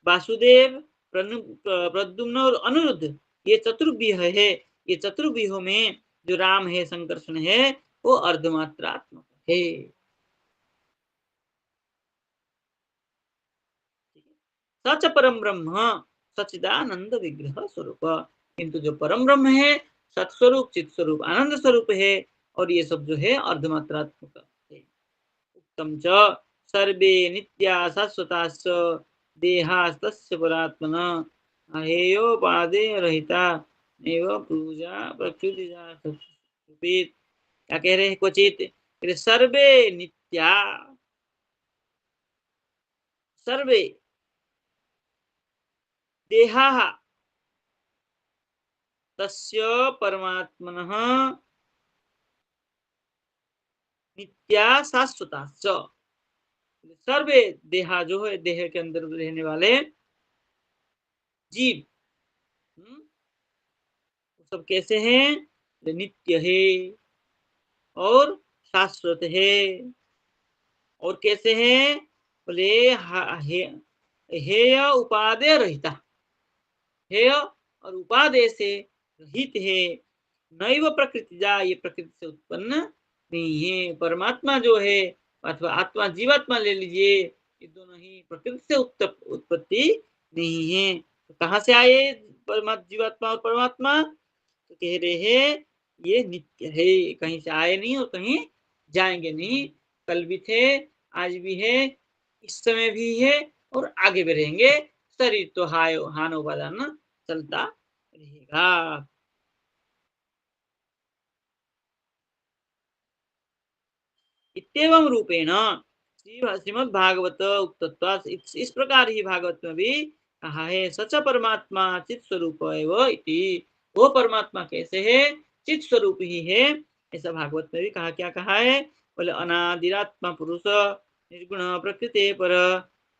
वासुदेव प्रद्युम्न और अनिरुद्ध ये चतुर्व्यूह है। ये चतुर्व्यूह में जो राम है संकर्षण है वो अर्धमात्रात्मक है। सच परम ब्रह्म सच्चिदानंद विग्रह स्वरूप, किंतु जो परम ब्रह्म है सत्स्वरूप चित स्वरूप आनंद स्वरूप है और ये सब जो है अर्धमात्रात्मक है। उत्तम च सर्वे नित्या शाश्वताश्च देहास्तस्य परात्मना अहेयोपादे रहिता एव पूजा प्रकृतिजा सुपीत। क्या कह रहे हैं? क्वचित सर्वे नित्या, सर्वे देहा तस्य परमात्मनः नित्या शाश्वताश्च। सर्वे देहा जो है देह के अंदर रहने वाले जीव सब कैसे हैं? नित्य है और शाश्वत है। और कैसे हैं? बोले हेय उपादेय रहिता, हेय और उपादेय से रहित है। नैव प्रकृतिजा, ये प्रकृति से उत्पन्न नहीं है। परमात्मा जो है अथवा आत्मा जीवात्मा ले लीजिए, ये दोनों ही प्रकृति से उत्पत्ति नहीं है। तो कहाँ से आए परमात्मा, जीवात्मा और परमात्मा? तो कह रहे हैं ये नित्य है, कहीं से आए नहीं और कहीं जाएंगे नहीं। कल भी थे, आज भी है, इस समय भी है और आगे भी रहेंगे। शरीर तो हान उपादान चलता रहेगा। इत्येवं रूपेण श्रीमद् भागवत उक्तत्वात्, इस प्रकार ही भागवत में भी कहा है, सच परमात्मा चित स्वरूप एव इति। वो परमात्मा कैसे है? चित स्वरूप ही है, ऐसा भागवत में भी कहा। क्या कहा है? बोले अनादिरात्मा पुरुष निर्गुण प्रकृति पर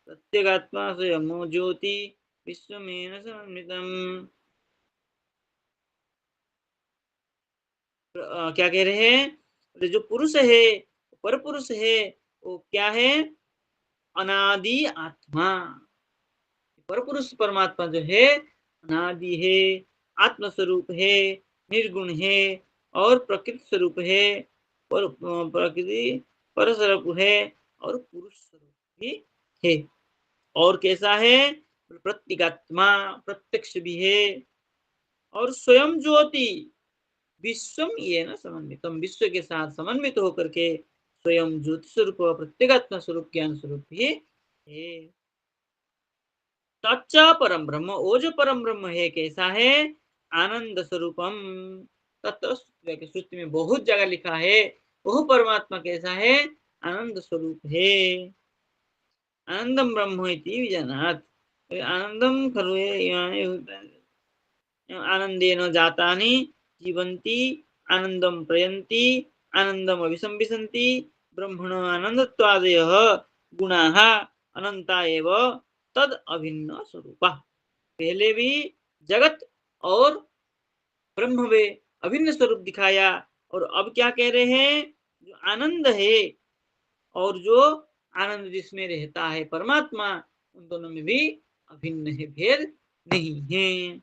प्रत्यगात्मा स्वयं ज्योति विश्वमेन समन्वितम। क्या कह रहे हैं? बोले जो पुरुष है, पर पुरुष है, वो क्या है? अनादि आत्मा। परपुरुष परमात्मा जो है अनादि है, आत्म स्वरूप है, निर्गुण है और प्रकृति स्वरूप है, और प्रकृति पर स्वरूप है और पुरुष स्वरूप भी है। और कैसा है? प्रत्यगात्मा, प्रत्यक्ष भी है, और स्वयं ज्योति विश्वम ये न समन्वितम, विश्व के साथ समन्वित होकर के स्वयं ज्योति स्वरूप प्रत्यगात्मा स्वरूप ज्ञान स्वरूप भी है। तच्च परम ब्रह्म, वो जो परम ब्रह्म है कैसा है? आनंद स्वरूपम। तत्र श्रुति में बहुत जगह लिखा है, वह परमात्मा कैसा है? आनंद स्वरूप है। आनंदम ब्रह्म इति विजानात्। आनंदम खलु आनंदेन जातानि जीवन्ति आनंदम प्रयन्ति आनंदम अभिसंविशन्ति ब्रह्मण आनंदत्वादयः गुणाः अनंता एव तद अभिन्न स्वरूपा। पहले भी जगत और ब्रह्म में अभिन्न स्वरूप दिखाया, और अब क्या कह रहे हैं? जो आनंद है और जो आनंद जिसमें रहता है परमात्मा, उन दोनों में भी अभिन्न है, भेद नहीं है।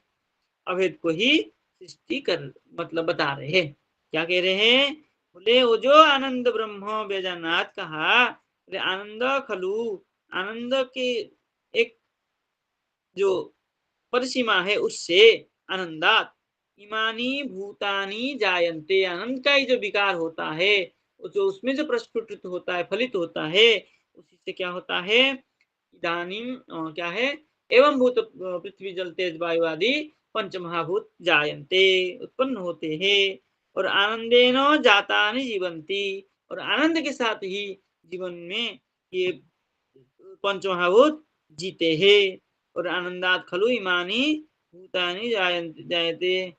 अभेद को ही सृष्टि कर मतलब बता रहे हैं। क्या कह रहे हैं? बोले वो जो आनंद ब्रह्म बेजानात कहा, आनंद खलु, आनंद के एक जो परिसीमा है उससे, आनंदात इमानी भूतानी जायन्ते, आनंद का ही जो विकार होता है, जो उसमें जो प्रस्फुटित होता है, फलित होता है, उसी से क्या होता है? इदानीम क्या है? एवं भूत पृथ्वी जल तेज वायु आदि पंच महाभूत जायन्ते, उत्पन्न होते हैं, और आनंदेन जातानि जीवंती, और आनंद के साथ ही जीवन में ये पंच महाभूत जीते हैं। और आनंदात खलु इमानी भूतानि जायते,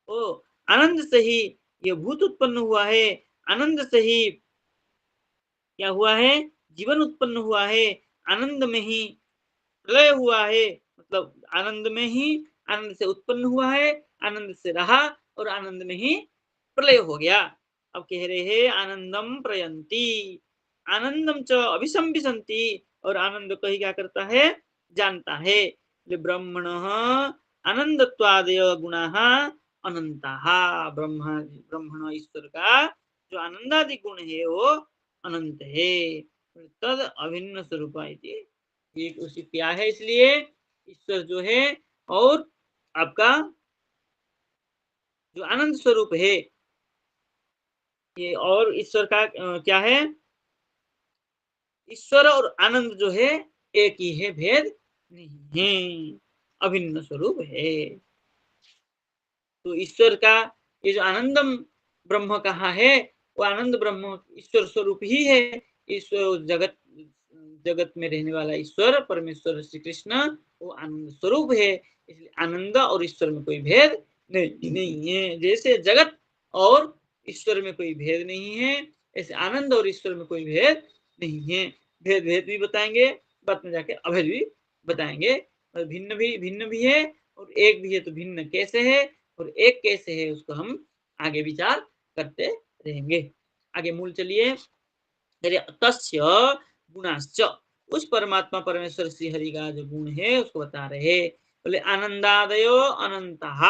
ओ आनंद से ही ये भूत उत्पन्न हुआ है, आनंद से ही क्या हुआ है? जीवन उत्पन्न हुआ है, आनंद में ही प्रलय हुआ है, मतलब आनंद में ही, आनंद से उत्पन्न हुआ है, आनंद से रहा और आनंद में ही प्रलय हो गया। अब कह रहे हैं आनंदम प्रयंती, आनंदम च अभिसंविशन्ति, और आनंद को ही क्या करता है? जानता है। ब्रह्मण आनंदत्वादय गुणाः अनंताः, ब्रह्मण ईश्वर का जो आनंदादि गुण है वो अनंत है। तद अभिन्न स्वरूप एक उसी क्या है, इसलिए ईश्वर जो है और आपका जो आनंद स्वरूप है, ये और ईश्वर का क्या है? ईश्वर और आनंद जो है एक ही है, भेद नहीं है, अभिन्न स्वरूप है। तो ईश्वर का ये जो आनंदम ब्रह्म कहा है, वो आनंद ब्रह्म ईश्वर स्वरूप ही है। ईश्वर जगत जगत में रहने वाला ईश्वर परमेश्वर श्री कृष्ण वो आनंद स्वरूप है, इसलिए आनंद और ईश्वर में कोई भेद नहीं है। जैसे जगत और ईश्वर में कोई भेद नहीं है, ऐसे आनंद और ईश्वर में कोई भेद नहीं है। भेद भेद भी बताएंगे, बाद में जाके अभेद भी बताएंगे। और भिन्न भी है, और एक भी है, तो भिन्न कैसे है और एक कैसे है उसको हम आगे विचार करते रहेंगे। आगे मूल चलिए। तस्य गुणाश्च, उस परमात्मा परमेश्वर श्री हरि का जो गुण है उसको बता रहे। बोले आनंदादयो अनंतः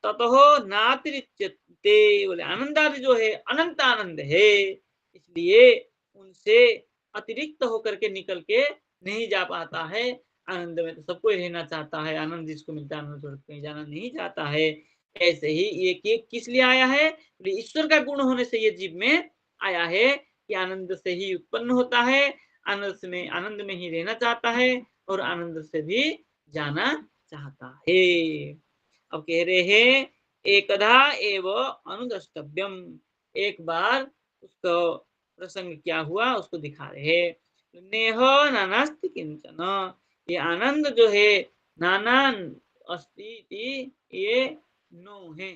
ततो नातिरिच्यते। बोले आनंदादि जो है अनंत आनंद है, इसलिए उनसे अतिरिक्त होकर के निकल के नहीं जा पाता है। आनंद में तो सबको रहना चाहता है, आनंद जिसको मिलता है आनंद छोड़ के कहीं जाना नहीं चाहता है। ऐसे ही ये किस लिए आया है? ईश्वर का गुण होने से ये जीव में आया है कि आनंद से ही उत्पन्न होता है, आनंद में ही रहना चाहता है और आनंद से भी जाना चाहता है। अब कह रहे हैं एकधा एव अनुद्रष्टव्यम, एक बार उसको प्रसंग क्या हुआ उसको दिखा रहे हैं। नेह नानास्ति किंचन, ये आनंद जो है नाना अस्ति, ये नो है।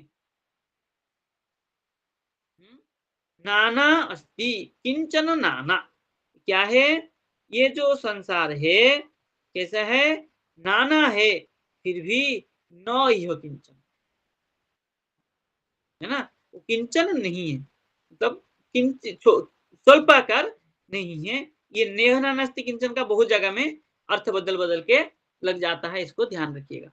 नाना अस्ति किंचन नाना, क्या है? ये जो संसार है कैसा है? नाना है, फिर भी न इह किंचन, है ना? वो किंचन नहीं है, मतलब स्वल्पाकार नहीं है। ये नेह नानास्ति किंचन का बहुत जगह में अर्थ बदल बदल के लग जाता है, इसको ध्यान रखिएगा।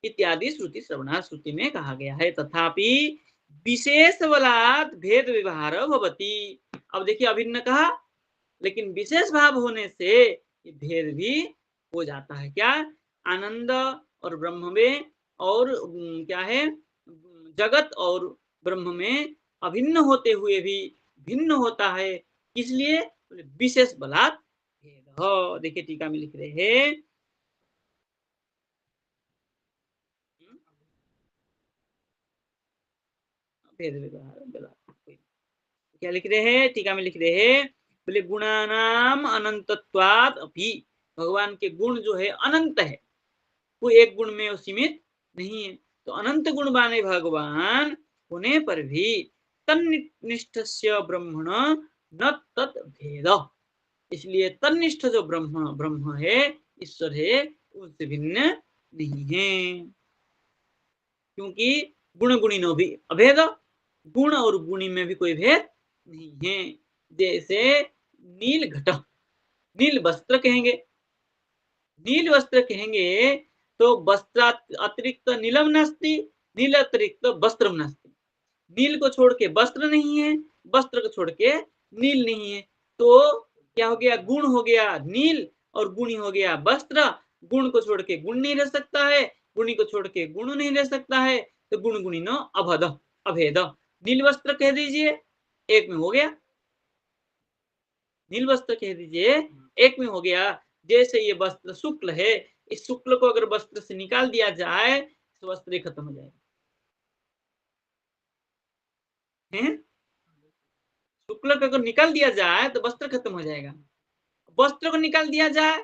इत्यादि श्रुति श्रवणा श्रुति में कहा गया है। तथापि विशेष बलात् भेद व्यवहार भवति। अब देखिए अभिन्न कहा, लेकिन विशेष भाव होने से ये भेद भी हो जाता है। क्या? आनंद और ब्रह्म में और क्या है? जगत और ब्रह्म में अभिन्न होते हुए भी भिन्न होता है। इसलिए विशेष बलात् भेद। देखिए टीका में लिख रहे हैं, भेद व्यवहार क्या लिख रहे हैं? टीका में लिख रहे हैं, बोले गुणानाम अनंतत्वात् अपि, भगवान के गुण जो है अनंत है, कोई एक गुण में सीमित नहीं है। तो अनंत गुण वाले भगवान होने पर भी तन्निष्ठस्य ब्रह्मण न तत् भेद, इसलिए तन्निष्ठ जो ब्रह्म है, ईश्वर है, उससे भिन्न नहीं है। क्योंकि गुण गुणिनो भी अभेद, गुण और गुणी में भी कोई भेद नहीं है। जैसे नील घट, नील वस्त्र कहेंगे, नील वस्त्र कहेंगे तो वस्त्र अतिरिक्त नीलम नास्ति, नील अतिरिक्त वस्त्र नास्ति। नील को छोड़ के वस्त्र नहीं है, वस्त्र को छोड़ के नील नहीं है। तो क्या हो गया? गुण हो गया नील और गुणी हो गया वस्त्र। गुण को छोड़ के गुण नहीं रह सकता है, गुणी को छोड़ के गुण नहीं रह सकता है, तो गुण गुणी नो अभद अभेद। नील वस्त्र कह दीजिए, एक में हो गया। नील वस्त्र कह दीजिए, एक में हो गया। जैसे ये वस्त्र शुक्ल है, इस शुक्ल को अगर वस्त्र से निकाल दिया जाए तो वस्त्र खत्म हो जाएगा। शुक्ल को अगर निकाल दिया जाए तो वस्त्र खत्म हो जाएगा, वस्त्र को निकाल दिया जाए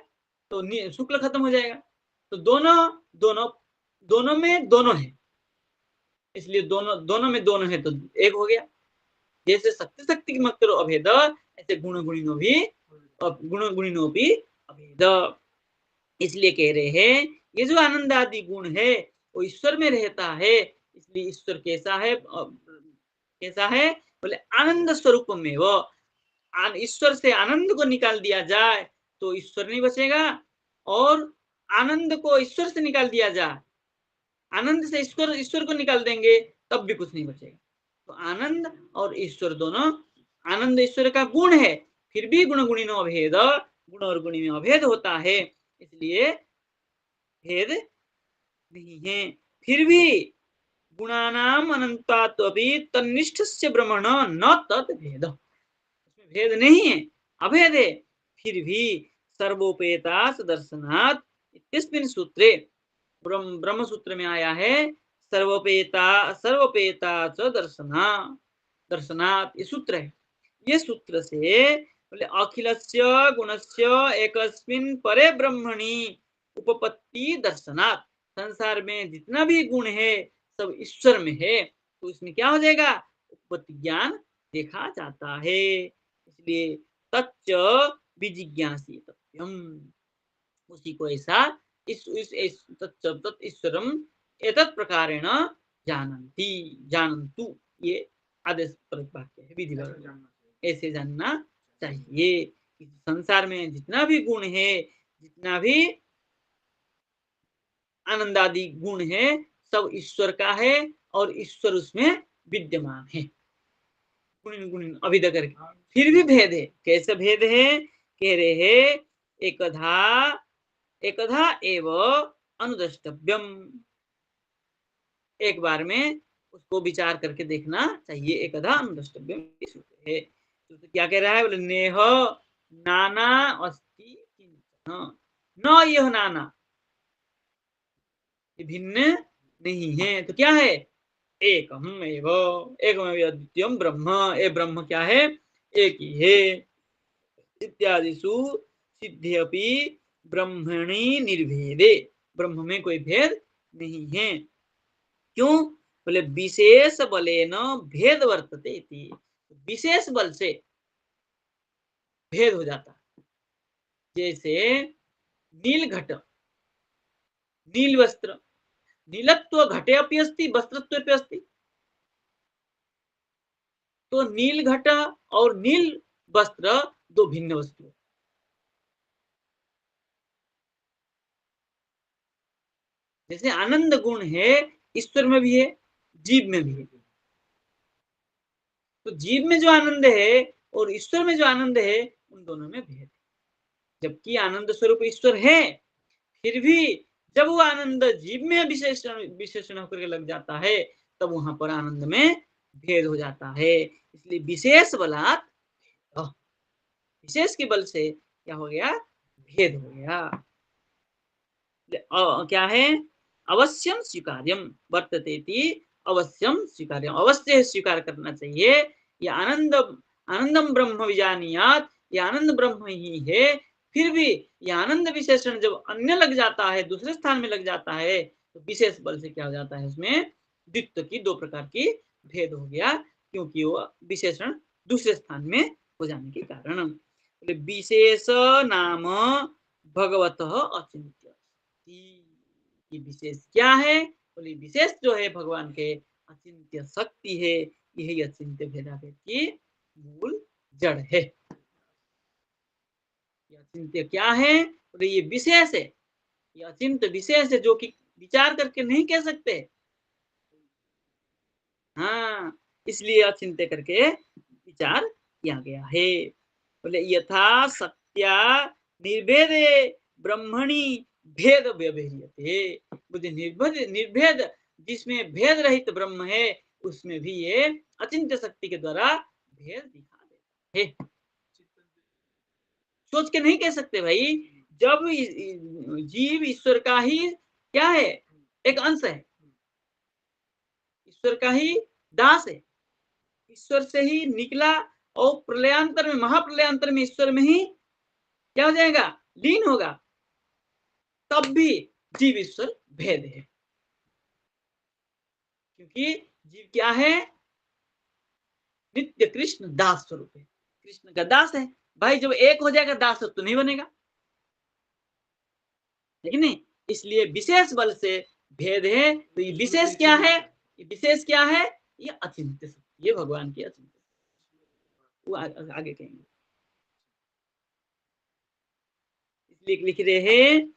तो शुक्ल खत्म हो जाएगा। तो दोनों दोनों दोनों में दोनों है, इसलिए दोनों दोनों में दोनों है तो एक हो गया। जैसे शक्ति शक्ति की मत करो अभेद, ऐसे गुण गुणिनो भी अभेद। इसलिए कह रहे हैं ये जो आनंद आदि गुण है वो ईश्वर में रहता है। इसलिए ईश्वर कैसा है? कैसा है? बोले आनंद स्वरूप में वो, ईश्वर से आनंद को निकाल दिया जाए तो ईश्वर नहीं बचेगा, और आनंद को ईश्वर से निकाल दिया जाए, आनंद से ईश्वर को निकाल देंगे तब भी कुछ नहीं बचेगा। तो आनंद और ईश्वर दोनों, आनंद ईश्वर का गुण है, फिर भी गुण गुणिनो अभेद, गुण और गुणी में अभेद होता है, इसलिए भेद नहीं है। फिर भी गुणानाम अनंतात्वपि तन्निष्ठस्य ब्रह्मण न तत् भेद, भेद नहीं है, अभेद है। फिर भी सर्वोपेतास दर्शनात् इत्यस्मिन् सूत्रे, ब्रह्म सूत्र में आया है सर्वोपेता च दर्शनात्, ये सूत्र है। ये सूत्र से बोले अखिलस्य गुणस्य एकस्मिन् परे ब्रह्मणि उपपत्ति दर्शनात्, संसार में जितना भी गुण है सब ईश्वर में है, तो इसमें क्या हो जाएगा? उपपत्ति ज्ञान देखा जाता है। इसलिए तच्च विजिज्ञासितव्यम्, उसी को ऐसा इस तत् ईश्वरम एतत् प्रकारेण जानन्तु, ये आदेश परक वाक्य है, विधि ऐसे जानना चाहिए। संसार में जितना भी गुण है, जितना भी आनंदादि गुण है सब ईश्वर का है और ईश्वर उसमें विद्यमान है। गुणिन गुणिन अभिध करके फिर भी भेद है। कैसे भेद है? कह रहे हैं एकधा एकधा एव अनुद्रष्टव्यम। एक बार में उसको विचार करके देखना चाहिए। एकधा अनुद्रष्टव्यम है। तो क्या कह रहा है? बोले नेह नाना अस्ति किंचन। न यह नाना, भिन्न नहीं है। तो क्या है? एकम एव एकमेव अद्वितीयम ब्रह्म। ये ब्रह्म क्या है? एक ही है। इत्यादिषु सिद्ध्यपि ब्रह्मणि निर्भेदे। ब्रह्म में कोई भेद नहीं है। क्यों? बोले विशेष बलेन भेद वर्तते इति। विशेष बल से भेद हो जाता है। जैसे नील घट, नील वस्त्र, नीलत्व घटे अपि अस्ति वस्त्रत्व अपि अस्ति। तो नील घट और नील वस्त्र दो भिन्न वस्तु। जैसे आनंद गुण है ईश्वर में भी है, जीव में भी है। तो जीव में जो आनंद है और ईश्वर में जो आनंद है उन दोनों में भेद है। जबकि आनंद स्वरूप ईश्वर है, फिर भी जब वो आनंद जीव में विशेषण होकर के लग जाता है तब वहां पर आनंद में भेद हो जाता है। इसलिए विशेष बलात्, विशेष के बल से क्या हो गया? भेद हो गया। क्या है? अवश्यम स्वीकार्यम वर्तते इति। अवश्यम स्वीकार्यम, अवश्य स्वीकार करना चाहिए। ये आनंदम ब्रह्म विजानीयात, ये आनंद ब्रह्म ही है। फिर भी ये आनंद विशेषण जब अन्य लग जाता है, दूसरे स्थान में लग जाता है, तो विशेष बल से क्या हो जाता है? उसमें द्वित्व की दो प्रकार की भेद हो गया, क्योंकि वो विशेषण दूसरे स्थान में हो जाने के कारण। विशेष नाम भगवत अचिंत्य। ये विशेष क्या है? बोले विशेष जो है भगवान के अचिंत्य शक्ति है। यही अचिंत्य भेदाभेद की मूल जड़ है। ये अचिंत्य क्या है? बोले ये विशेष है। ये अचिंत्य विशेष है जो कि विचार करके नहीं कह सकते। हाँ, इसलिए अचिंत्य करके विचार किया गया है। बोले यथा सत्या निर्भेदे ब्रह्मणि भेद व्यवहार्यते। बुद्धि निर्भेद जिसमें भेद रहित ब्रह्म है उसमें भी ये अचिंत्य शक्ति के द्वारा भेद दिखा देता है। सोच के नहीं कह सकते भाई। जब जीव ईश्वर का ही क्या है? एक अंश है, ईश्वर का ही दास है, ईश्वर से ही निकला और प्रलयांतर में, महाप्रलयांतर में ईश्वर में ही क्या हो जाएगा? लीन होगा। तब भी जीव ईश्वर भेद है, क्योंकि जीव क्या है? नित्य कृष्ण दास स्वरूप है, कृष्ण का दास है। भाई जब एक हो जाएगा दास तो नहीं बनेगा, लेकिन नहीं। इसलिए विशेष बल से भेद है। तो ये विशेष क्या है? ये विशेष क्या है? ये अचिंत्य, ये भगवान की अचिंत्य, वो आगे कहेंगे। इसलिए लिख रहे हैं,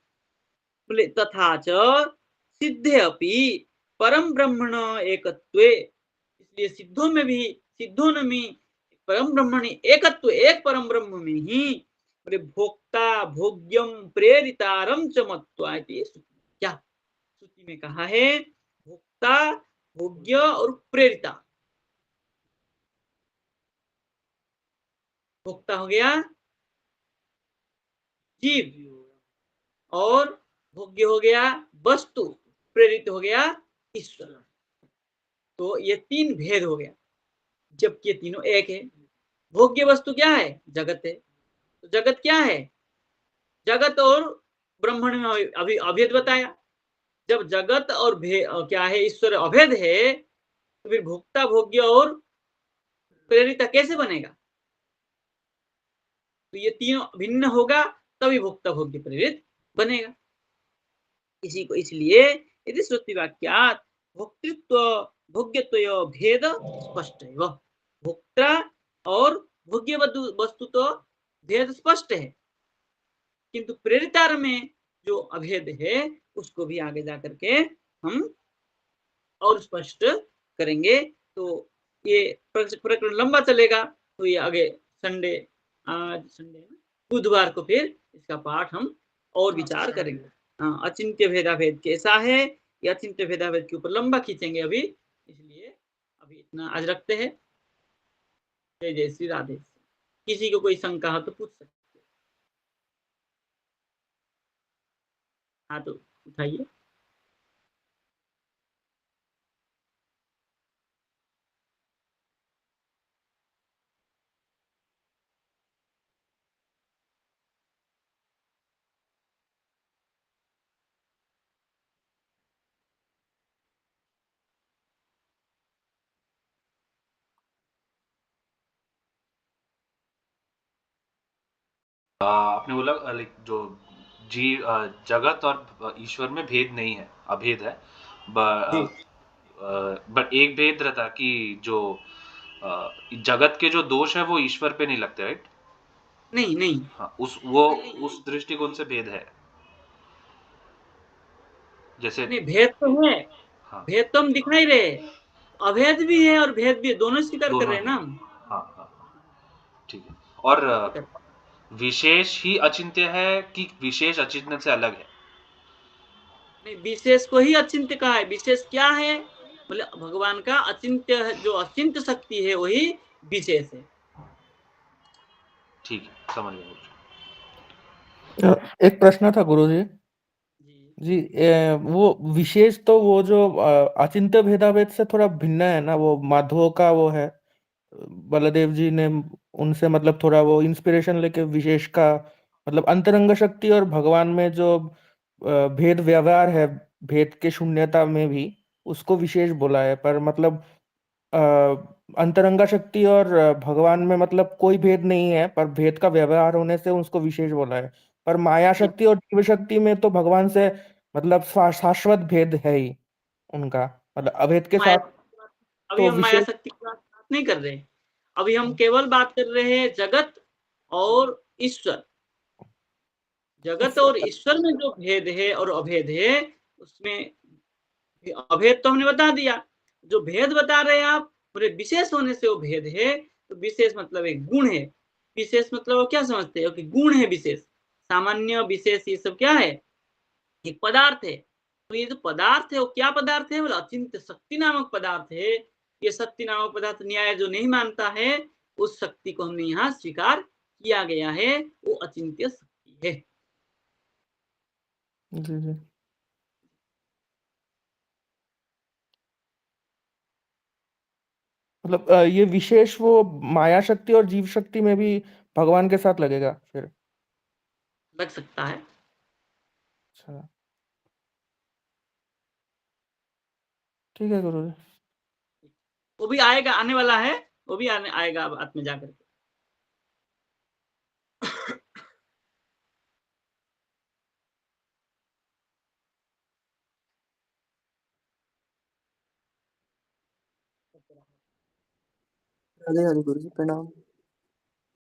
बोले तथा च सिद्धे अपि परम ब्रह्मण एकत्वे। इसलिए सिद्धों में भी, सिद्धों में परम ब्रह्मण एकत्व, एक परम ब्रह्म में ही बोले भोक्ता भोग्यम प्रेरितारम च मत्वा। क्या श्रुति में कहा है? भोक्ता, भोग्य और प्रेरिता। भोक्ता हो गया जीव और भोग्य हो गया वस्तु, प्रेरित हो गया ईश्वर। तो ये तीन भेद हो गया, जबकि ये तीनों एक है। भोग्य वस्तु क्या है? जगत है। तो जगत क्या है? जगत और ब्रह्मण में अभी अभेद बताया। जब जगत और क्या है? ईश्वर अभेद है, तो फिर भोक्ता भोग्य और प्रेरिता कैसे बनेगा? तो ये तीनों भिन्न होगा तभी भोक्ता भोग्य प्रेरित बनेगा। इसी को इसलिए यदि श्रुति वाक्यात भोक्तृत्व भोग्यत्व भेद स्पष्ट है। वह भोक्ता और भोग्य वस्तु तो भेद स्पष्ट है, किंतु प्रेरितार में जो अभेद है उसको भी आगे जा करके हम और स्पष्ट करेंगे। तो ये प्रकरण लंबा चलेगा, तो ये आगे संडे, आज संडे है, बुधवार को फिर इसका पाठ हम और विचार करेंगे। हाँ, अचिंत्य भेदाभेद कैसा है, ये अचिंत्य भेदाभेद के ऊपर लंबा खींचेंगे अभी, इसलिए अभी इतना आज रखते हैं। जय जय श्री राधे। किसी को कोई शंका हो तो पूछ सकते हैं। हाँ तो उठाइए। आपने बोला लाइक जो जगत और ईश्वर में भेद नहीं है, अभेद है। जी बट एक भेद रहता कि जो जगत के जो दोष है वो ईश्वर पे नहीं लगते, राइट? नहीं नहीं हाँ, उस दृष्टिकोण से भेद है, जैसे। नहीं, भेद तो है, हाँ, भेद तो हम दिखाई रहे, अभेद भी है और भेद भी है, दोनों स्वीकार कर दोनों रहे हैं है। ना हम। हाँ हाँ, ठीक है। और स्वीकार। विशेष ही अचिंत्य है कि विशेष अचिंत्य से अलग है? नहीं, विशेष को ही अचिंत्य कहा है। विशेष क्या है बोले, भगवान का अचिंत्य है, जो अचिंत्य शक्ति है वही विशेष है। ठीक है, समझ गया मुझे। एक प्रश्न था गुरुजी। जी जी, वो विशेष तो वो जो अचिंत्य भेदाभेद से थोड़ा भिन्न है ना, वो माधव का वो है। बलदेव जी ने उनसे मतलब थोड़ा वो इंस्पिरेशन लेके विशेष का मतलब अंतरंग शक्ति और भगवान में जो भेद व्यवहार है, भेद के शून्यता में भी उसको विशेष बोला है। पर मतलब अ, अंतरंगा शक्ति और भगवान में मतलब कोई भेद नहीं है, पर भेद का व्यवहार होने से उसको विशेष बोला है। पर माया नहीं, शक्ति और जीव शक्ति में तो भगवान से मतलब शाश्वत भेद है ही उनका, मतलब अभेद के माया, साथ अभी तो हम माया विशेष। शक्ति की बात नहीं कर रहे, अभी हम केवल बात कर रहे हैं जगत और ईश्वर। जगत और अच्छा, ईश्वर में जो भेद है और अभेद है, उसमें अभेद तो हमने बता दिया। जो भेद बता रहे हैं आप, बोले विशेष होने से वो भेद है, तो विशेष मतलब एक गुण है। विशेष मतलब वो क्या समझते हो कि गुण है विशेष। सामान्य विशेष ये सब क्या है, एक पदार्थ है। तो ये जो पदार्थ है वो क्या पदार्थ है, बोला अचिंत्य शक्ति नामक पदार्थ है। ये शक्ति नामक पदार्थ न्याय जो नहीं मानता है, उस शक्ति को हमने यहाँ स्वीकार किया गया है, वो अचिंत्य शक्ति है। जी जी, मतलब ये विशेष वो माया शक्ति और जीव शक्ति में भी भगवान के साथ लगेगा फिर? लग सकता है, अच्छा, ठीक है गुरु जी। वो भी आएगा, आने वाला है, वो भी आने आएगा बाद में जाकर के। राधे राधे गुरु जी, प्रणाम।